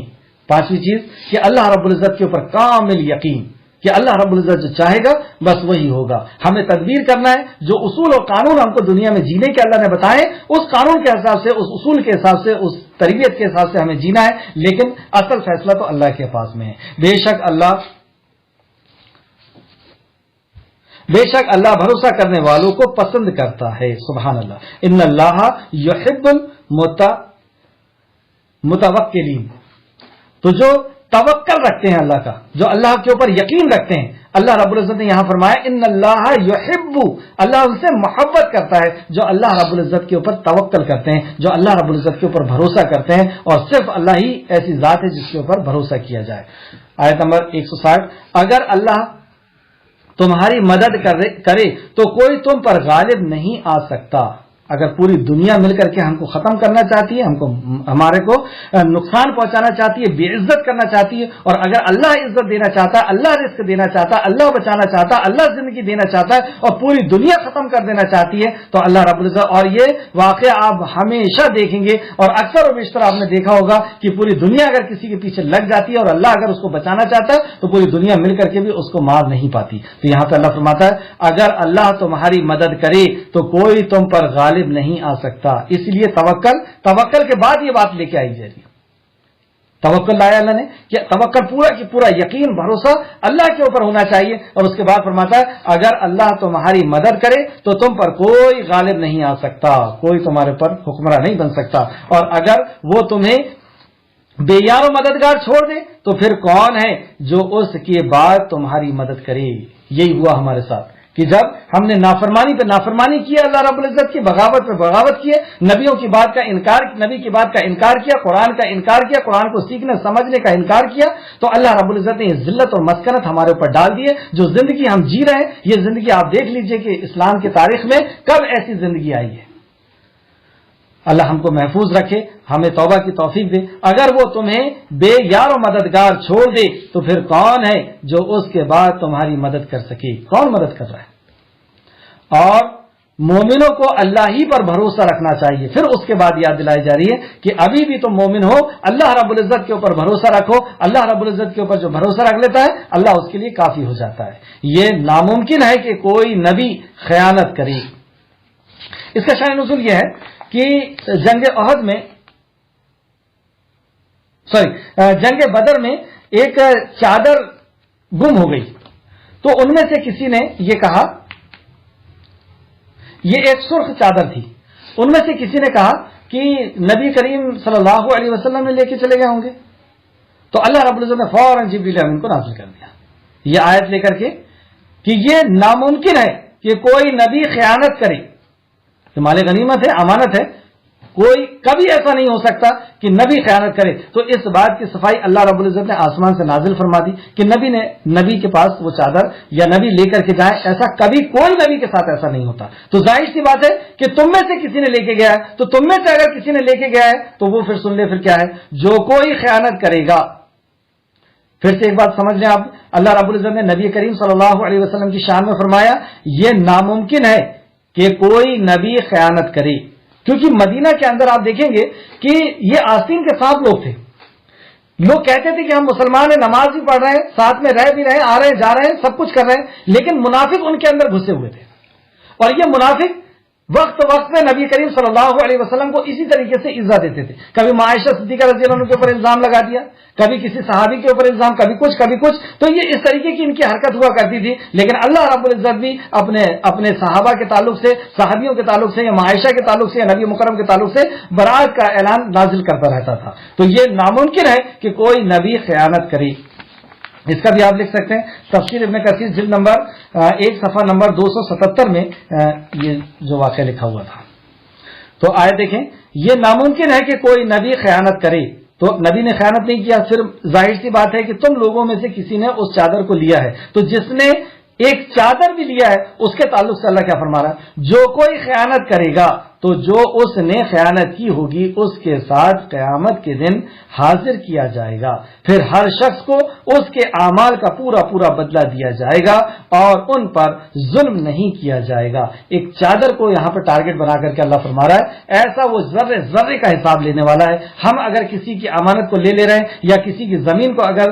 پانچویں چیز کہ اللہ رب العزت کے اوپر کامل یقین کہ اللہ رب العزت جو چاہے گا بس وہی ہوگا. ہمیں تدبیر کرنا ہے، جو اصول اور قانون ہم کو دنیا میں جینے کے اللہ نے بتائے اس قانون کے حساب سے، اس اصول کے حساب سے، اس تربیت کے حساب سے ہمیں جینا ہے. لیکن اصل فیصلہ تو اللہ کے پاس میں ہے. بے شک اللہ بھروسہ کرنے والوں کو پسند کرتا ہے. سبحان اللہ. ان اللہ یحب المتوکلین. تو جو توکل رکھتے ہیں اللہ کا، جو اللہ کے اوپر یقین رکھتے ہیں، اللہ رب العزت نے یہاں فرمایا ان اللہ یحب، اللہ ان سے محبت کرتا ہے جو اللہ رب العزت کے اوپر توکل کرتے ہیں، جو اللہ رب العزت کے اوپر بھروسہ کرتے ہیں. اور صرف اللہ ہی ایسی ذات ہے جس کے اوپر بھروسہ کیا جائے. آیت نمبر 160. اگر اللہ تمہاری مدد کرے تو کوئی تم پر غالب نہیں آ سکتا. اگر پوری دنیا مل کر کے ہم کو ختم کرنا چاہتی ہے، ہمارے کو نقصان پہنچانا چاہتی ہے، بے عزت کرنا چاہتی ہے، اور اگر اللہ عزت دینا چاہتا ہے، اللہ رزق دینا چاہتا ہے، اللہ بچانا چاہتا ہے، اللہ زندگی دینا چاہتا ہے اور پوری دنیا ختم کر دینا چاہتی ہے، تو اللہ رب العزت، اور یہ واقعہ آپ ہمیشہ دیکھیں گے اور اکثر و بیشتر آپ نے دیکھا ہوگا کہ پوری دنیا اگر کسی کے پیچھے لگ جاتی ہے اور اللہ اگر اس کو بچانا چاہتا ہے تو پوری دنیا مل کر کے بھی اس کو مار نہیں پاتی. تو یہاں پہ اللہ فرماتا ہے اگر اللہ تمہاری مدد کرے تو کوئی تم پر غالب نہیں آ سکتا. اس لیے توکل کے بعد یہ بات لے کے آئی جا رہی ہے. توکل لایا اللہ نے کہ توکل پورا کی پورا یقین بھروسہ اللہ کے اوپر ہونا چاہیے، اور اس کے بعد فرماتا ہے اگر اللہ تمہاری مدد کرے تو تم پر کوئی غالب نہیں آ سکتا، کوئی تمہارے پر حکمراں نہیں بن سکتا، اور اگر وہ تمہیں بے یار و مددگار چھوڑ دے تو پھر کون ہے جو اس کے بعد تمہاری مدد کرے. یہی ہوا ہمارے ساتھ کہ جب ہم نے نافرمانی پہ نافرمانی کیا، اللہ رب العزت کی بغاوت پہ بغاوت کیے، نبیوں کی بات کا انکار، نبی کی بات کا انکار کیا، قرآن کا انکار کیا، قرآن کو سیکھنے سمجھنے کا انکار کیا، تو اللہ رب العزت نے یہ ذلت اور مسکنت ہمارے اوپر ڈال دیے. جو زندگی ہم جی رہے ہیں، یہ زندگی آپ دیکھ لیجئے کہ اسلام کی تاریخ میں کب ایسی زندگی آئی ہے. اللہ ہم کو محفوظ رکھے، ہمیں توبہ کی توفیق دے. اگر وہ تمہیں بے یار و مددگار چھوڑ دے تو پھر کون ہے جو اس کے بعد تمہاری مدد کر سکے؟ کون مدد کر رہا ہے؟ اور مومنوں کو اللہ ہی پر بھروسہ رکھنا چاہیے. پھر اس کے بعد یاد دلائی جا رہی ہے کہ ابھی بھی تم مومن ہو، اللہ رب العزت کے اوپر بھروسہ رکھو. اللہ رب العزت کے اوپر جو بھروسہ رکھ لیتا ہے اللہ اس کے لیے کافی ہو جاتا ہے. یہ ناممکن ہے کہ کوئی نبی خیانت کرے. اس کا شأن نزول یہ ہے کہ جنگ بدر میں ایک چادر گم ہو گئی. تو ان میں سے کسی نے یہ کہا، یہ ایک سرخ چادر تھی، ان میں سے کسی نے کہا کہ نبی کریم صلی اللہ علیہ وسلم نے لے کے چلے گئے ہوں گے. تو اللہ رب العزت نے فوراً جبریل امین کو نازل کر دیا یہ آیت لے کر کے کہ یہ ناممکن ہے کہ کوئی نبی خیانت کرے. مال غنیمت ہے، امانت ہے، کوئی کبھی ایسا نہیں ہو سکتا کہ نبی خیانت کرے. تو اس بات کی صفائی اللہ رب العزت نے آسمان سے نازل فرما دی کہ نبی کے پاس وہ چادر یا نبی لے کر کے جائے. ایسا کبھی کوئی نبی کے ساتھ ایسا نہیں ہوتا. تو ظاہر سی بات ہے کہ تم میں سے کسی نے لے کے گیا ہے، تو تم میں سے اگر کسی نے لے کے گیا ہے تو وہ پھر سن لے، پھر کیا ہے، جو کوئی خیانت کرے گا. پھر سے ایک بات سمجھ لیں آپ، اللہ رب العزت نے نبی کریم صلی اللہ علیہ وسلم کی شان میں فرمایا یہ ناممکن ہے کہ کوئی نبی خیانت کرے. کیونکہ مدینہ کے اندر آپ دیکھیں گے کہ یہ آستین کے ساتھ لوگ تھے. لوگ کہتے تھے کہ ہم مسلمان ہیں، نماز بھی پڑھ رہے ہیں، ساتھ میں رہ بھی رہے ہیں، آ رہے ہیں جا رہے ہیں، سب کچھ کر رہے ہیں، لیکن منافق ان کے اندر گھسے ہوئے تھے. اور یہ منافق وقت میں نبی کریم صلی اللہ علیہ وسلم کو اسی طریقے سے ایذا دیتے تھے. کبھی عائشہ صدیقہ رضی اللہ عنہ کے اوپر الزام لگا دیا، کبھی کسی صحابی کے اوپر الزام، کبھی کچھ. تو یہ اس طریقے کی ان کی حرکت ہوا کرتی تھی. لیکن اللہ رب العزت بھی اپنے صحابہ کے تعلق سے، صحابیوں کے تعلق سے، یا عائشہ کے تعلق سے، یا نبی مکرم کے تعلق سے برات کا اعلان نازل کرتا رہتا تھا. تو یہ ناممکن ہے کہ کوئی نبی خیانت کرے. اس کا بھی آپ لکھ سکتے ہیں تفسیر ابن کثیر جلد نمبر 1 صفحہ نمبر 277 میں یہ جو واقعہ لکھا ہوا تھا. تو آیت دیکھیں، یہ ناممکن ہے کہ کوئی نبی خیانت کرے. تو نبی نے خیانت نہیں کیا. صرف ظاہر سی بات ہے کہ تم لوگوں میں سے کسی نے اس چادر کو لیا ہے. تو جس نے ایک چادر بھی لیا ہے اس کے تعلق سے اللہ کیا فرما رہا ہے، جو کوئی خیانت کرے گا تو جو اس نے خیانت کی ہوگی اس کے ساتھ قیامت کے دن حاضر کیا جائے گا. پھر ہر شخص کو اس کے اعمال کا پورا بدلہ دیا جائے گا اور ان پر ظلم نہیں کیا جائے گا. ایک چادر کو یہاں پر ٹارگٹ بنا کر کے اللہ فرما رہا ہے ایسا وہ ذرے کا حساب لینے والا ہے. ہم اگر کسی کی امانت کو لے رہے ہیں یا کسی کی زمین کو اگر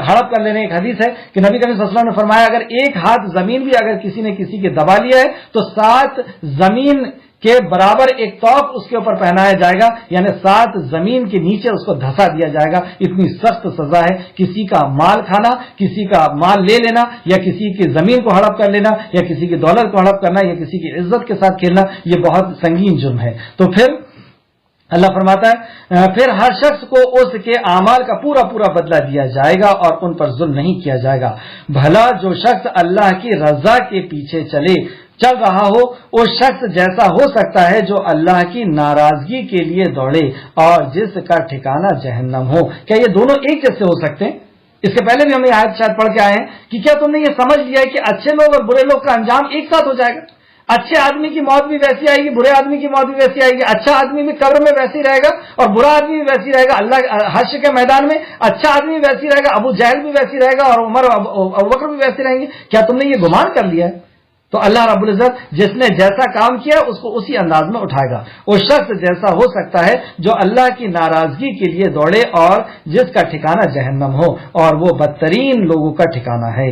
ہڑپ کر لینے، ایک حدیث ہے کہ نبی کریم صلی اللہ علیہ وسلم نے فرمایا اگر ایک ہاتھ زمین بھی اگر کسی نے کسی کے دبا لیا ہے تو 7 زمین کے برابر ایک توق اس کے اوپر پہنایا جائے گا، یعنی 7 زمین کے نیچے اس کو دھسا دیا جائے گا. اتنی سخت سزا ہے کسی کا مال کھانا، کسی کا مال لے لینا، یا کسی کی زمین کو ہڑپ کر لینا، یا کسی کی دولت کو ہڑپ کرنا، یا کسی کی عزت کے ساتھ کھیلنا. یہ بہت سنگین جرم ہے. تو پھر اللہ فرماتا ہے پھر ہر شخص کو اس کے اعمال کا پورا بدلہ دیا جائے گا اور ان پر ظلم نہیں کیا جائے گا. بھلا جو شخص اللہ کی رضا کے پیچھے چل رہا ہو اس شخص جیسا ہو سکتا ہے جو اللہ کی ناراضگی کے لیے دوڑے اور جس کا ٹھکانہ جہنم ہو. کیا یہ دونوں ایک جیسے ہو سکتے ہیں؟ اس کے پہلے بھی ہم یہ آیت شاید پڑھ کے آئے ہیں کہ کیا تم نے یہ سمجھ لیا ہے کہ اچھے لوگ اور برے لوگ کا انجام ایک ساتھ ہو جائے گا؟ اچھے آدمی کی موت بھی ویسی آئے گی، برے آدمی کی موت بھی ویسی آئے گی. اچھا آدمی بھی قبر میں ویسے ہی رہے گا اور برا آدمی بھی ویسی رہے گا. اللہ حشر کے میدان میں اچھا آدمی بھی ویسی رہے گا، ابو جہل بھی ویسی رہے گا اور عمر ابوبکر بھی ویسے رہیں گے. کیا تم نے یہ گمان کر لیا ہے؟ تو اللہ رب العزت جس نے جیسا کام کیا اس کو اسی انداز میں اٹھائے گا. وہ شخص جیسا ہو سکتا ہے جو اللہ کی ناراضگی کے لیے دوڑے اور جس کا ٹھکانہ جہنم ہو، اور وہ بدترین لوگوں کا ٹھکانہ ہے.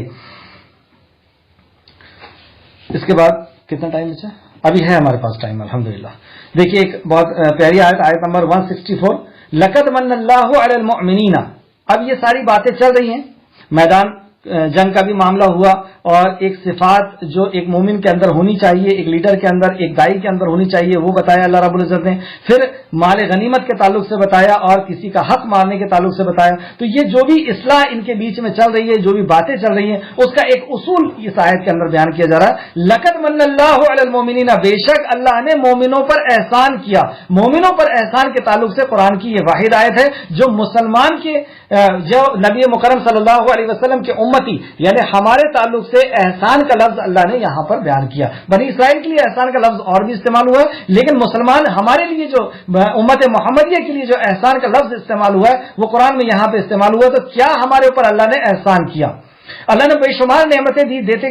اس کے بعد کتنا ٹائم بچا؟ ابھی ہے ہمارے پاس ٹائم الحمدللہ. دیکھیے ایک بہت پیاری آیت نمبر 164، لقد من اللہ علی المؤمنین. اب یہ ساری باتیں چل رہی ہیں، میدان جنگ کا بھی معاملہ ہوا، اور ایک صفات جو ایک مومن کے اندر ہونی چاہیے، ایک لیڈر کے اندر، ایک دائی کے اندر ہونی چاہیے، وہ بتایا اللہ رب العزت نے. پھر مال غنیمت کے تعلق سے بتایا اور کسی کا حق مارنے کے تعلق سے بتایا. تو یہ جو بھی اصلاح ان کے بیچ میں چل رہی ہے، جو بھی باتیں چل رہی ہیں، اس کا ایک اصول اس آیت کے اندر بیان کیا جا رہا ہے. لقد من اللہ علی المؤمنین، بے شک اللہ نے مومنوں پر احسان کیا. مومنوں پر احسان کے تعلق سے قرآن کی یہ واحد آیت ہے جو مسلمان کے جو نبی مکرم صلی اللہ علیہ وسلم کے امتی یعنی ہمارے تعلق سے احسان کا لفظ اللہ نے یہاں پر بیان کیا. بنی اسرائیل کے لیے احسان کا لفظ اور بھی استعمال ہوا ہے، لیکن مسلمان ہمارے لیے جو امت محمدیہ کے لیے جو احسان کا لفظ استعمال ہوا ہے وہ قرآن میں یہاں پہ استعمال ہوا. تو کیا ہمارے اوپر اللہ نے احسان کیا؟ اللہ نے بے شمار نعمتیں دی، دیتے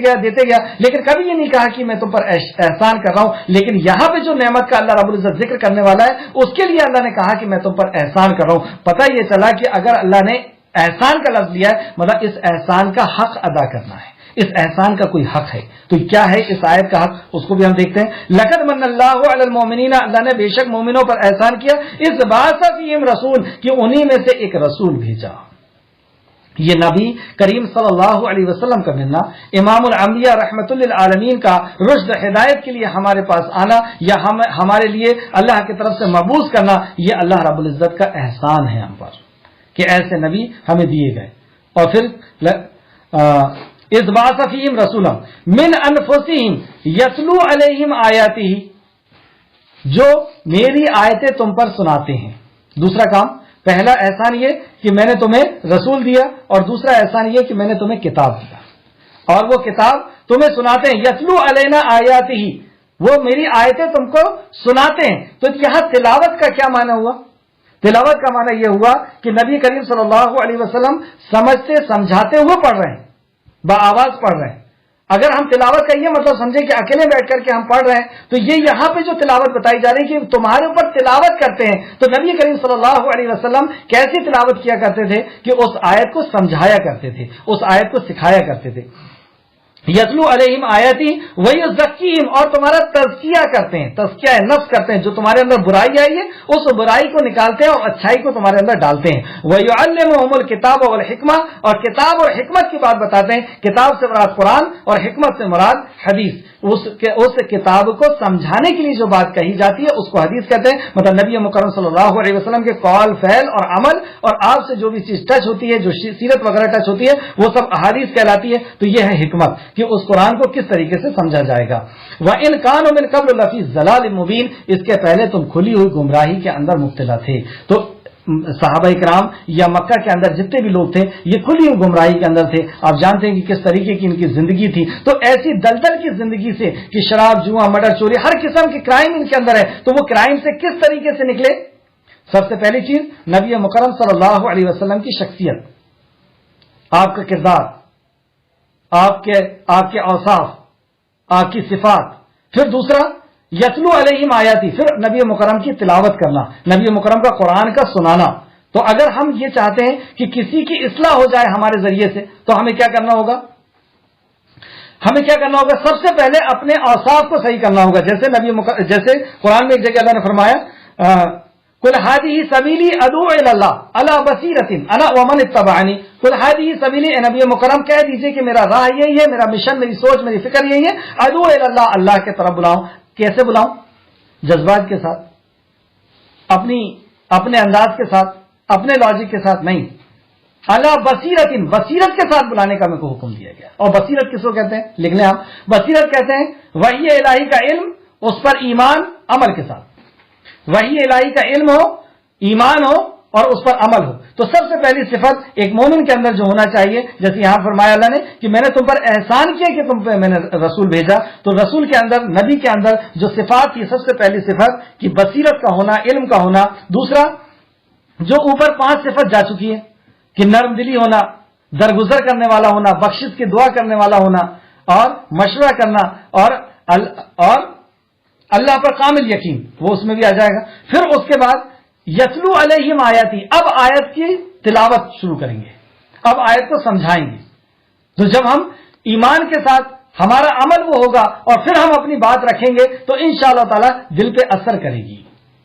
گیا، لیکن کبھی یہ نہیں کہا کہ میں تم پر احسان کر رہا ہوں. لیکن یہاں پہ جو نعمت کا اللہ رب العزت ذکر کرنے والا ہے اس کے لیے اللہ نے کہا کہ میں تم پر احسان کر رہا ہوں. پتہ یہ چلا کہ اگر اللہ نے احسان کا لفظ لیا ہے مطلب اس احسان کا حق ادا کرنا ہے، اس احسان کا کوئی حق ہے. تو کیا ہے اس آیت کا حق؟ اس کو بھی ہم دیکھتے ہیں. لقد من اللہ علی المؤمنین، اللہ نے بے شک مومنوں پر احسان کیا. اس بعث فیہم رسول، کہ انہی میں سے ایک رسول بھیجا. یہ نبی کریم صلی اللہ علیہ وسلم کا ملنا، امام الانبیاء رحمت للعالمین کا رشد ہدایت کے لیے ہمارے پاس آنا یا ہمارے لیے اللہ کی طرف سے مبعوث کرنا، یہ اللہ رب العزت کا احسان ہے ہم پر کہ ایسے نبی ہمیں دیے گئے. اور پھر اذ بعث فیہم رسولا من انفسہم یتلو علیہم آیاتہ، جو میری آیتیں تم پر سناتے ہیں. دوسرا کام، پہلا احسان یہ کہ میں نے تمہیں رسول دیا، اور دوسرا احسان یہ کہ میں نے تمہیں کتاب دیا اور وہ کتاب تمہیں سناتے ہیں. یتلو علینا آیاتہ، وہ میری آیتیں تم کو سناتے ہیں. تو یہاں تلاوت کا کیا معنی ہوا؟ تلاوت کا معنی یہ ہوا کہ نبی کریم صلی اللہ علیہ وسلم سمجھتے سمجھاتے ہوئے پڑھ رہے ہیں، بآواز پڑھ رہے ہیں. اگر ہم تلاوت کا یہ مطلب سمجھیں کہ اکیلے بیٹھ کر کے ہم پڑھ رہے ہیں، تو یہ یہاں پہ جو تلاوت بتائی جا رہی ہے کہ تمہارے اوپر تلاوت کرتے ہیں. تو نبی کریم صلی اللہ علیہ وسلم کیسی تلاوت کیا کرتے تھے کہ اس آیت کو سمجھایا کرتے تھے، اس آیت کو سکھایا کرتے تھے. یتلو علیہم آیاتی ویزکیہم، اور تمہارا تزکیہ کرتے ہیں، تزکیہ نفس کرتے ہیں. جو تمہارے اندر برائی آئی ہے اس برائی کو نکالتے ہیں اور اچھائی کو تمہارے اندر ڈالتے ہیں. ویعلمہم الکتاب والحکمہ، اور کتاب اور حکمت کی بات بتاتے ہیں. کتاب سے مراد قرآن اور حکمت سے مراد حدیث. اس کتاب کو سمجھانے کے لیے جو بات کہی جاتی ہے اس کو حدیث کہتے ہیں. مطلب نبی مکرم صلی اللہ علیہ وسلم کے قول، فعل اور عمل اور آپ سے جو بھی چیز ٹچ ہوتی ہے، جو سیرت وغیرہ ٹچ ہوتی ہے، وہ سب احادیث کہلاتی ہے. تو یہ ہے حکمت کہ اس قرآن کو کس طریقے سے سمجھا جائے گا. وَإِنْ كَانُوا مِنْ قَبْلُ لَفِي ضَلَالٍ مُبِينٍ، اس کے پہلے تم کھلی ہوئی گمراہی کے اندر مبتلا تھے. تو صحابہ کرام یا مکہ کے اندر جتنے بھی لوگ تھے یہ کھلی ہوئی گمراہی کے اندر تھے. آپ جانتے ہیں کہ کس طریقے کی ان کی زندگی تھی. تو ایسی دلدل کی زندگی سے کہ شراب، جوا، مرڈر، چوری، ہر قسم کی کرائم ان کے اندر ہے. تو وہ کرائم سے کس طریقے سے نکلے؟ سب سے پہلی چیز نبی مکرم صلی اللہ علیہ وسلم کی شخصیت، آپ کا کردار، آپ کے اوصاف، آپ کی صفات. پھر دوسرا یتلو علیہم آیاتی، پھر نبی مکرم کی تلاوت کرنا، نبی مکرم کا قرآن کا سنانا. تو اگر ہم یہ چاہتے ہیں کہ کسی کی اصلاح ہو جائے ہمارے ذریعے سے تو ہمیں کیا کرنا ہوگا؟ سب سے پہلے اپنے اوصاف کو صحیح کرنا ہوگا. جیسے قرآن میں ایک جگہ اللہ نے فرمایا قل ہذہ سبیلی ادعو الی اللہ علی بصیرۃ انا ومن اتبعنی. قل ہذہ سبیلی، اے نبی مکرم کہہ دیجئے کہ میرا راہ یہی ہے، میرا مشن، میری سوچ، میری فکر یہی ہے. ادعو الی اللہ، اللہ کی طرف بلاؤں. کیسے بلاؤں؟ جذبات کے ساتھ، اپنے انداز کے ساتھ، اپنے لاجک کے ساتھ نہیں. علی بصیرۃ، بصیرت کے ساتھ بلانے کا میرے کو حکم دیا گیا. اور بصیرت کس کو کہتے ہیں؟ لکھ لیں آپ. بصیرت کہتے ہیں وحی الہی کا علم، اس پر ایمان عمل کے ساتھ. وحی الہی کا علم ہو، ایمان ہو اور اس پر عمل ہو. تو سب سے پہلی صفت ایک مومن کے اندر جو ہونا چاہیے، جیسے یہاں فرمایا اللہ نے کہ میں نے تم پر احسان کیا کہ تم پہ میں نے رسول بھیجا، تو رسول کے اندر، نبی کے اندر جو صفات کی سب سے پہلی صفت کہ بصیرت کا ہونا، علم کا ہونا. دوسرا جو اوپر 5 صفت جا چکی ہے کہ نرم دلی ہونا، درگزر کرنے والا ہونا، بخشش کی دعا کرنے والا ہونا، اور مشورہ کرنا، اور اللہ پر کامل یقین، وہ اس میں بھی آ جائے گا. پھر اس کے بعد یتلو علیہم آیاتی، اب آیت کی تلاوت شروع کریں گے، اب آیت کو سمجھائیں گے. تو جب ہم ایمان کے ساتھ ہمارا عمل وہ ہوگا اور پھر ہم اپنی بات رکھیں گے تو انشاءاللہ تعالی دل پہ اثر کرے گی.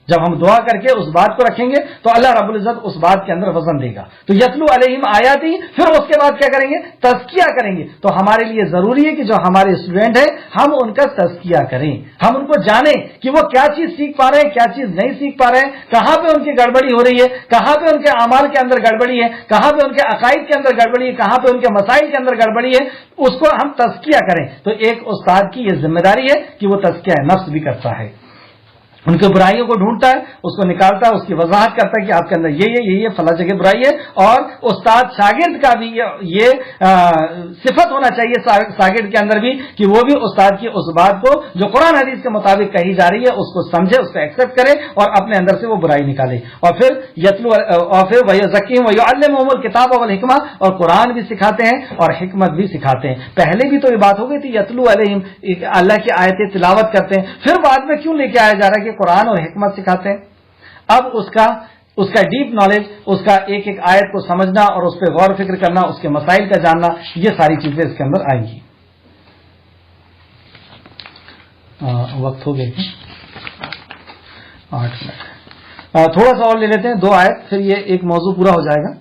جب ہم دعا کر کے اس بات کو رکھیں گے تو اللہ رب العزت اس بات کے اندر وزن دے گا. تو یتلو علیہم آیاتی، پھر اس کے بعد کیا کریں گے؟ تزکیہ کریں گے. تو ہمارے لیے ضروری ہے کہ جو ہمارے اسٹوڈنٹ ہیں ہم ان کا تزکیہ کریں، ہم ان کو جانیں کہ وہ کیا چیز سیکھ پا رہے ہیں، کیا چیز نہیں سیکھ پا رہے ہیں، کہاں پہ ان کی گڑبڑی ہو رہی ہے، کہاں پہ ان کے اعمال کے اندر گڑبڑی ہے، کہاں پہ ان کے عقائد کے اندر گڑبڑی ہے، کہاں پہ ان کے مسائل کے اندر گڑبڑی ہے، اس کو ہم تزکیہ کریں. تو ایک استاد کی یہ ذمہ داری ہے کہ وہ تزکیہ نفس بھی کرتا ہے، ان کے برائیوں کو ڈھونڈتا ہے، اس کو نکالتا ہے، اس کی وضاحت کرتا ہے کہ آپ کے اندر یہ فلاں جگہ برائی ہے. اور استاد شاگرد کا بھی یہ صفت ہونا چاہیے شاگرد کے اندر بھی کہ وہ بھی استاد کی اس بات کو جو قرآن حدیث کے مطابق کہی جا رہی ہے اس کو سمجھے، اس کو ایکسپٹ کرے اور اپنے اندر سے وہ برائی نکالے. اور پھر وَيُزَكِّيهِمْ وَيُعَلِّمُهُمُ الْكِتَابَ وَالْحِكْمَةَ، اور قرآن بھی سکھاتے ہیں اور حکمت بھی سکھاتے ہیں. پہلے بھی تو یہ بات ہو گئی تھی یتلو علیہم، اللہ کی آیتیں تلاوت کرتے ہیں، پھر بعد میں کیوں لے کے آیا جا رہا ہے کہ قرآن اور حکمت سکھاتے ہیں؟ اب اس کا ڈیپ نالج، اس کا ایک ایک آیت کو سمجھنا اور اس پہ غور و فکر کرنا، اس کے مسائل کا جاننا، یہ ساری چیزیں اس کے اندر آئیں گی. وقت ہو گیا 8 منٹ، تھوڑا سا اور لے لیتے ہیں 2 آیت، پھر یہ ایک موضوع پورا ہو جائے گا.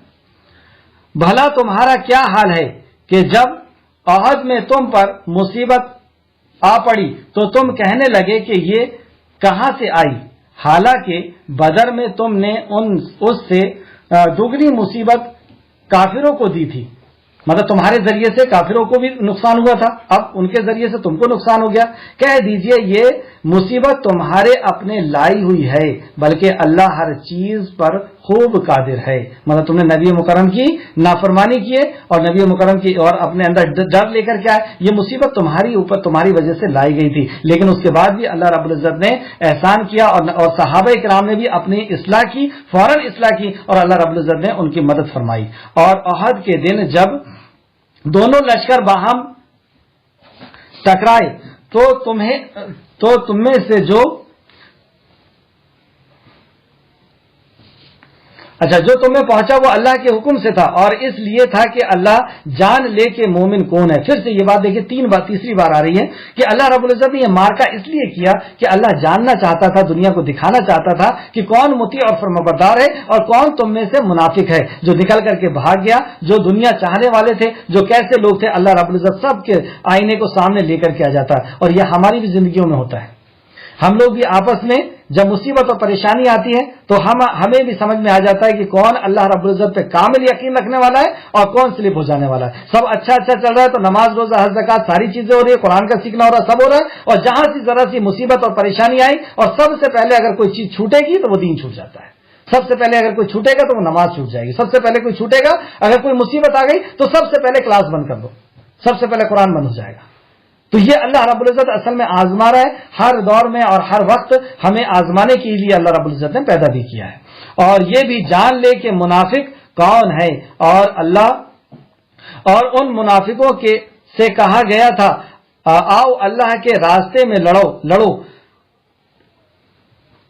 بھلا تمہارا کیا حال ہے کہ جب عہد میں تم پر مصیبت آ پڑی تو تم کہنے لگے کہ یہ کہاں سے آئی، حالانکہ بدر میں تم نے اس سے دگنی مصیبت کافروں کو دی تھی. مطلب تمہارے ذریعے سے کافروں کو بھی نقصان ہوا تھا، اب ان کے ذریعے سے تم کو نقصان ہو گیا. کہہ دیجئے یہ مصیبت تمہارے اپنے لائی ہوئی ہے، بلکہ اللہ ہر چیز پر خوب قادر ہے. مطلب تم نے نبی مکرم کی نافرمانی کی اور نبی مکرم کی اور اپنے اندر ڈر لے کر کے آئے، یہ مصیبت تمہاری اوپر تمہاری وجہ سے لائی گئی تھی. لیکن اس کے بعد بھی اللہ رب العزت نے احسان کیا اور صحابہ کرام نے بھی اپنی اصلاح کی، فوراً اصلاح کی، اور اللہ رب العزت نے ان کی مدد فرمائی. اور احد کے دن جب دونوں لشکر باہم ٹکرائے تو تم میں سے جو تم میں پہنچا وہ اللہ کے حکم سے تھا، اور اس لیے تھا کہ اللہ جان لے کہ مومن کون ہے. پھر سے یہ بات دیکھیں تیسری بار آ رہی ہے کہ اللہ رب العزت نے یہ مارکا اس لیے کیا کہ اللہ جاننا چاہتا تھا، دنیا کو دکھانا چاہتا تھا کہ کون مطیع اور فرمانبردار ہے اور کون تم میں سے منافق ہے جو نکل کر کے بھاگ گیا، جو دنیا چاہنے والے تھے، جو کیسے لوگ تھے. اللہ رب العزت سب کے آئینے کو سامنے لے کر کے آ جاتا ہے. اور یہ ہماری بھی زندگیوں میں ہوتا ہے. ہم لوگ بھی آپس میں جب مصیبت اور پریشانی آتی ہے تو ہمیں بھی سمجھ میں آ جاتا ہے کہ کون اللہ رب العزت پہ کامل یقین رکھنے والا ہے اور کون سلپ ہو جانے والا ہے. سب اچھا چل رہا ہے تو نماز روزہ حج زکات ساری چیزیں ہو رہی ہے، قرآن کا سیکھنا ہو رہا ہے، سب ہو رہا ہے. اور جہاں سے ذرا سی مصیبت اور پریشانی آئی اور سب سے پہلے اگر کوئی چیز چھوٹے گی تو وہ دین چھوٹ جاتا ہے. سب سے پہلے اگر کوئی چھوٹے گا تو وہ نماز چھوٹ جائے گی. سب سے پہلے کوئی چھوٹے گا، اگر کوئی مصیبت آ گئی تو سب سے پہلے کلاس بند کر دو، سب سے پہلے قرآن بند ہو جائے گا. تو یہ اللہ رب العزت اصل میں آزما رہا ہے. ہر دور میں اور ہر وقت ہمیں آزمانے کے لیے اللہ رب العزت نے پیدا بھی کیا ہے. اور یہ بھی جان لے کہ منافق کون ہے. اور ان منافقوں سے کہا گیا تھا آؤ اللہ کے راستے میں لڑو.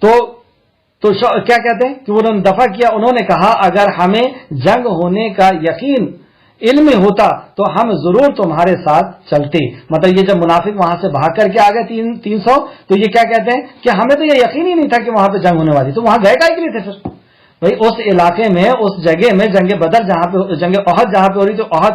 تو کیا کہتے ہیں کہ انہوں نے دفع کیا، انہوں نے کہا اگر ہمیں جنگ ہونے کا یقین علم ہوتا تو ہم ضرور تمہارے ساتھ چلتے. مطلب یہ جب منافق وہاں سے بھاگ کر کے آ گئے 300 تو یہ کیا کہتے ہیں کہ ہمیں تو یہ یقین ہی نہیں تھا کہ وہاں پہ جنگ ہونے والی، تو وہاں گئے کائے کے لیے تھے؟ پھر بھائی اس علاقے میں، اس جگہ میں جنگ بدر جہاں پہ، جنگ احد جہاں پہ ہو رہی، تو احد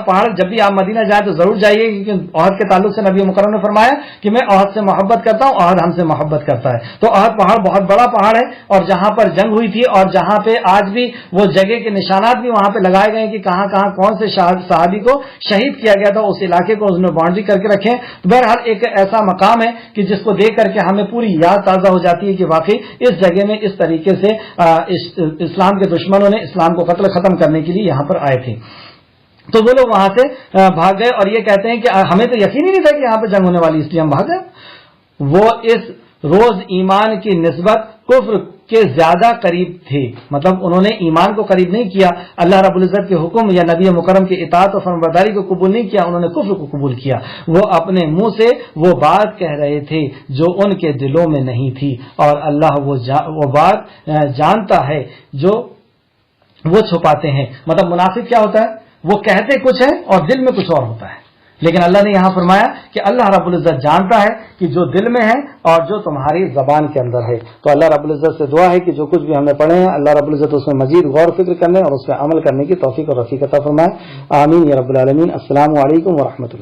پہاڑ جب بھی آپ مدینہ جائیں تو ضرور جائیے، کیونکہ احد کے تعلق سے نبی مکرم نے فرمایا کہ میں احد سے محبت کرتا ہوں، احد ہم سے محبت کرتا ہے. تو احد پہاڑ بہت بڑا پہاڑ ہے اور جہاں پر جنگ ہوئی تھی اور جہاں پہ آج بھی وہ جگہ کے نشانات بھی وہاں پہ لگائے گئے کہ کہاں کہاں کون سے صحابی کو شہید کیا گیا تھا، اس علاقے کو اس نے باؤنڈری کر کے رکھے. بہرحال ایک ایسا مقام ہے کہ جس کو دیکھ کر کے ہمیں پوری یاد تازہ ہو جاتی ہے کہ واقعی اس جگہ میں اس طریقے سے اسلام کے دشمنوں نے اسلام کو قتل ختم کرنے کے لیے یہاں پر آئے تھے. تو وہ لوگ وہاں سے بھاگ گئے اور یہ کہتے ہیں کہ ہمیں تو یقین ہی نہیں تھا کہ یہاں پہ جنگ ہونے والی، اس لیے ہم بھاگ گئے. وہ اس روز ایمان کی نسبت کفر کے زیادہ قریب تھے، مطلب انہوں نے ایمان کو قریب نہیں کیا، اللہ رب العزت کے حکم یا نبی مکرم کی اطاعت و فرمانبرداری کو قبول نہیں کیا، انہوں نے کفر کو قبول کیا. وہ اپنے منہ سے وہ بات کہہ رہے تھے جو ان کے دلوں میں نہیں تھی، اور اللہ وہ بات جانتا ہے جو وہ چھپاتے ہیں. مطلب منافق کیا ہوتا ہے؟ وہ کہتے کچھ ہے اور دل میں کچھ اور ہوتا ہے. لیکن اللہ نے یہاں فرمایا کہ اللہ رب العزت جانتا ہے کہ جو دل میں ہے اور جو تمہاری زبان کے اندر ہے. تو اللہ رب العزت سے دعا ہے کہ جو کچھ بھی ہم نے پڑھے ہیں اللہ رب العزت اس میں مزید غور و فکر کرنے اور اس پہ عمل کرنے کی توفیق اور رفیق عطا فرمائے. آمین یا رب العالمین. السلام علیکم ورحمۃ اللہ.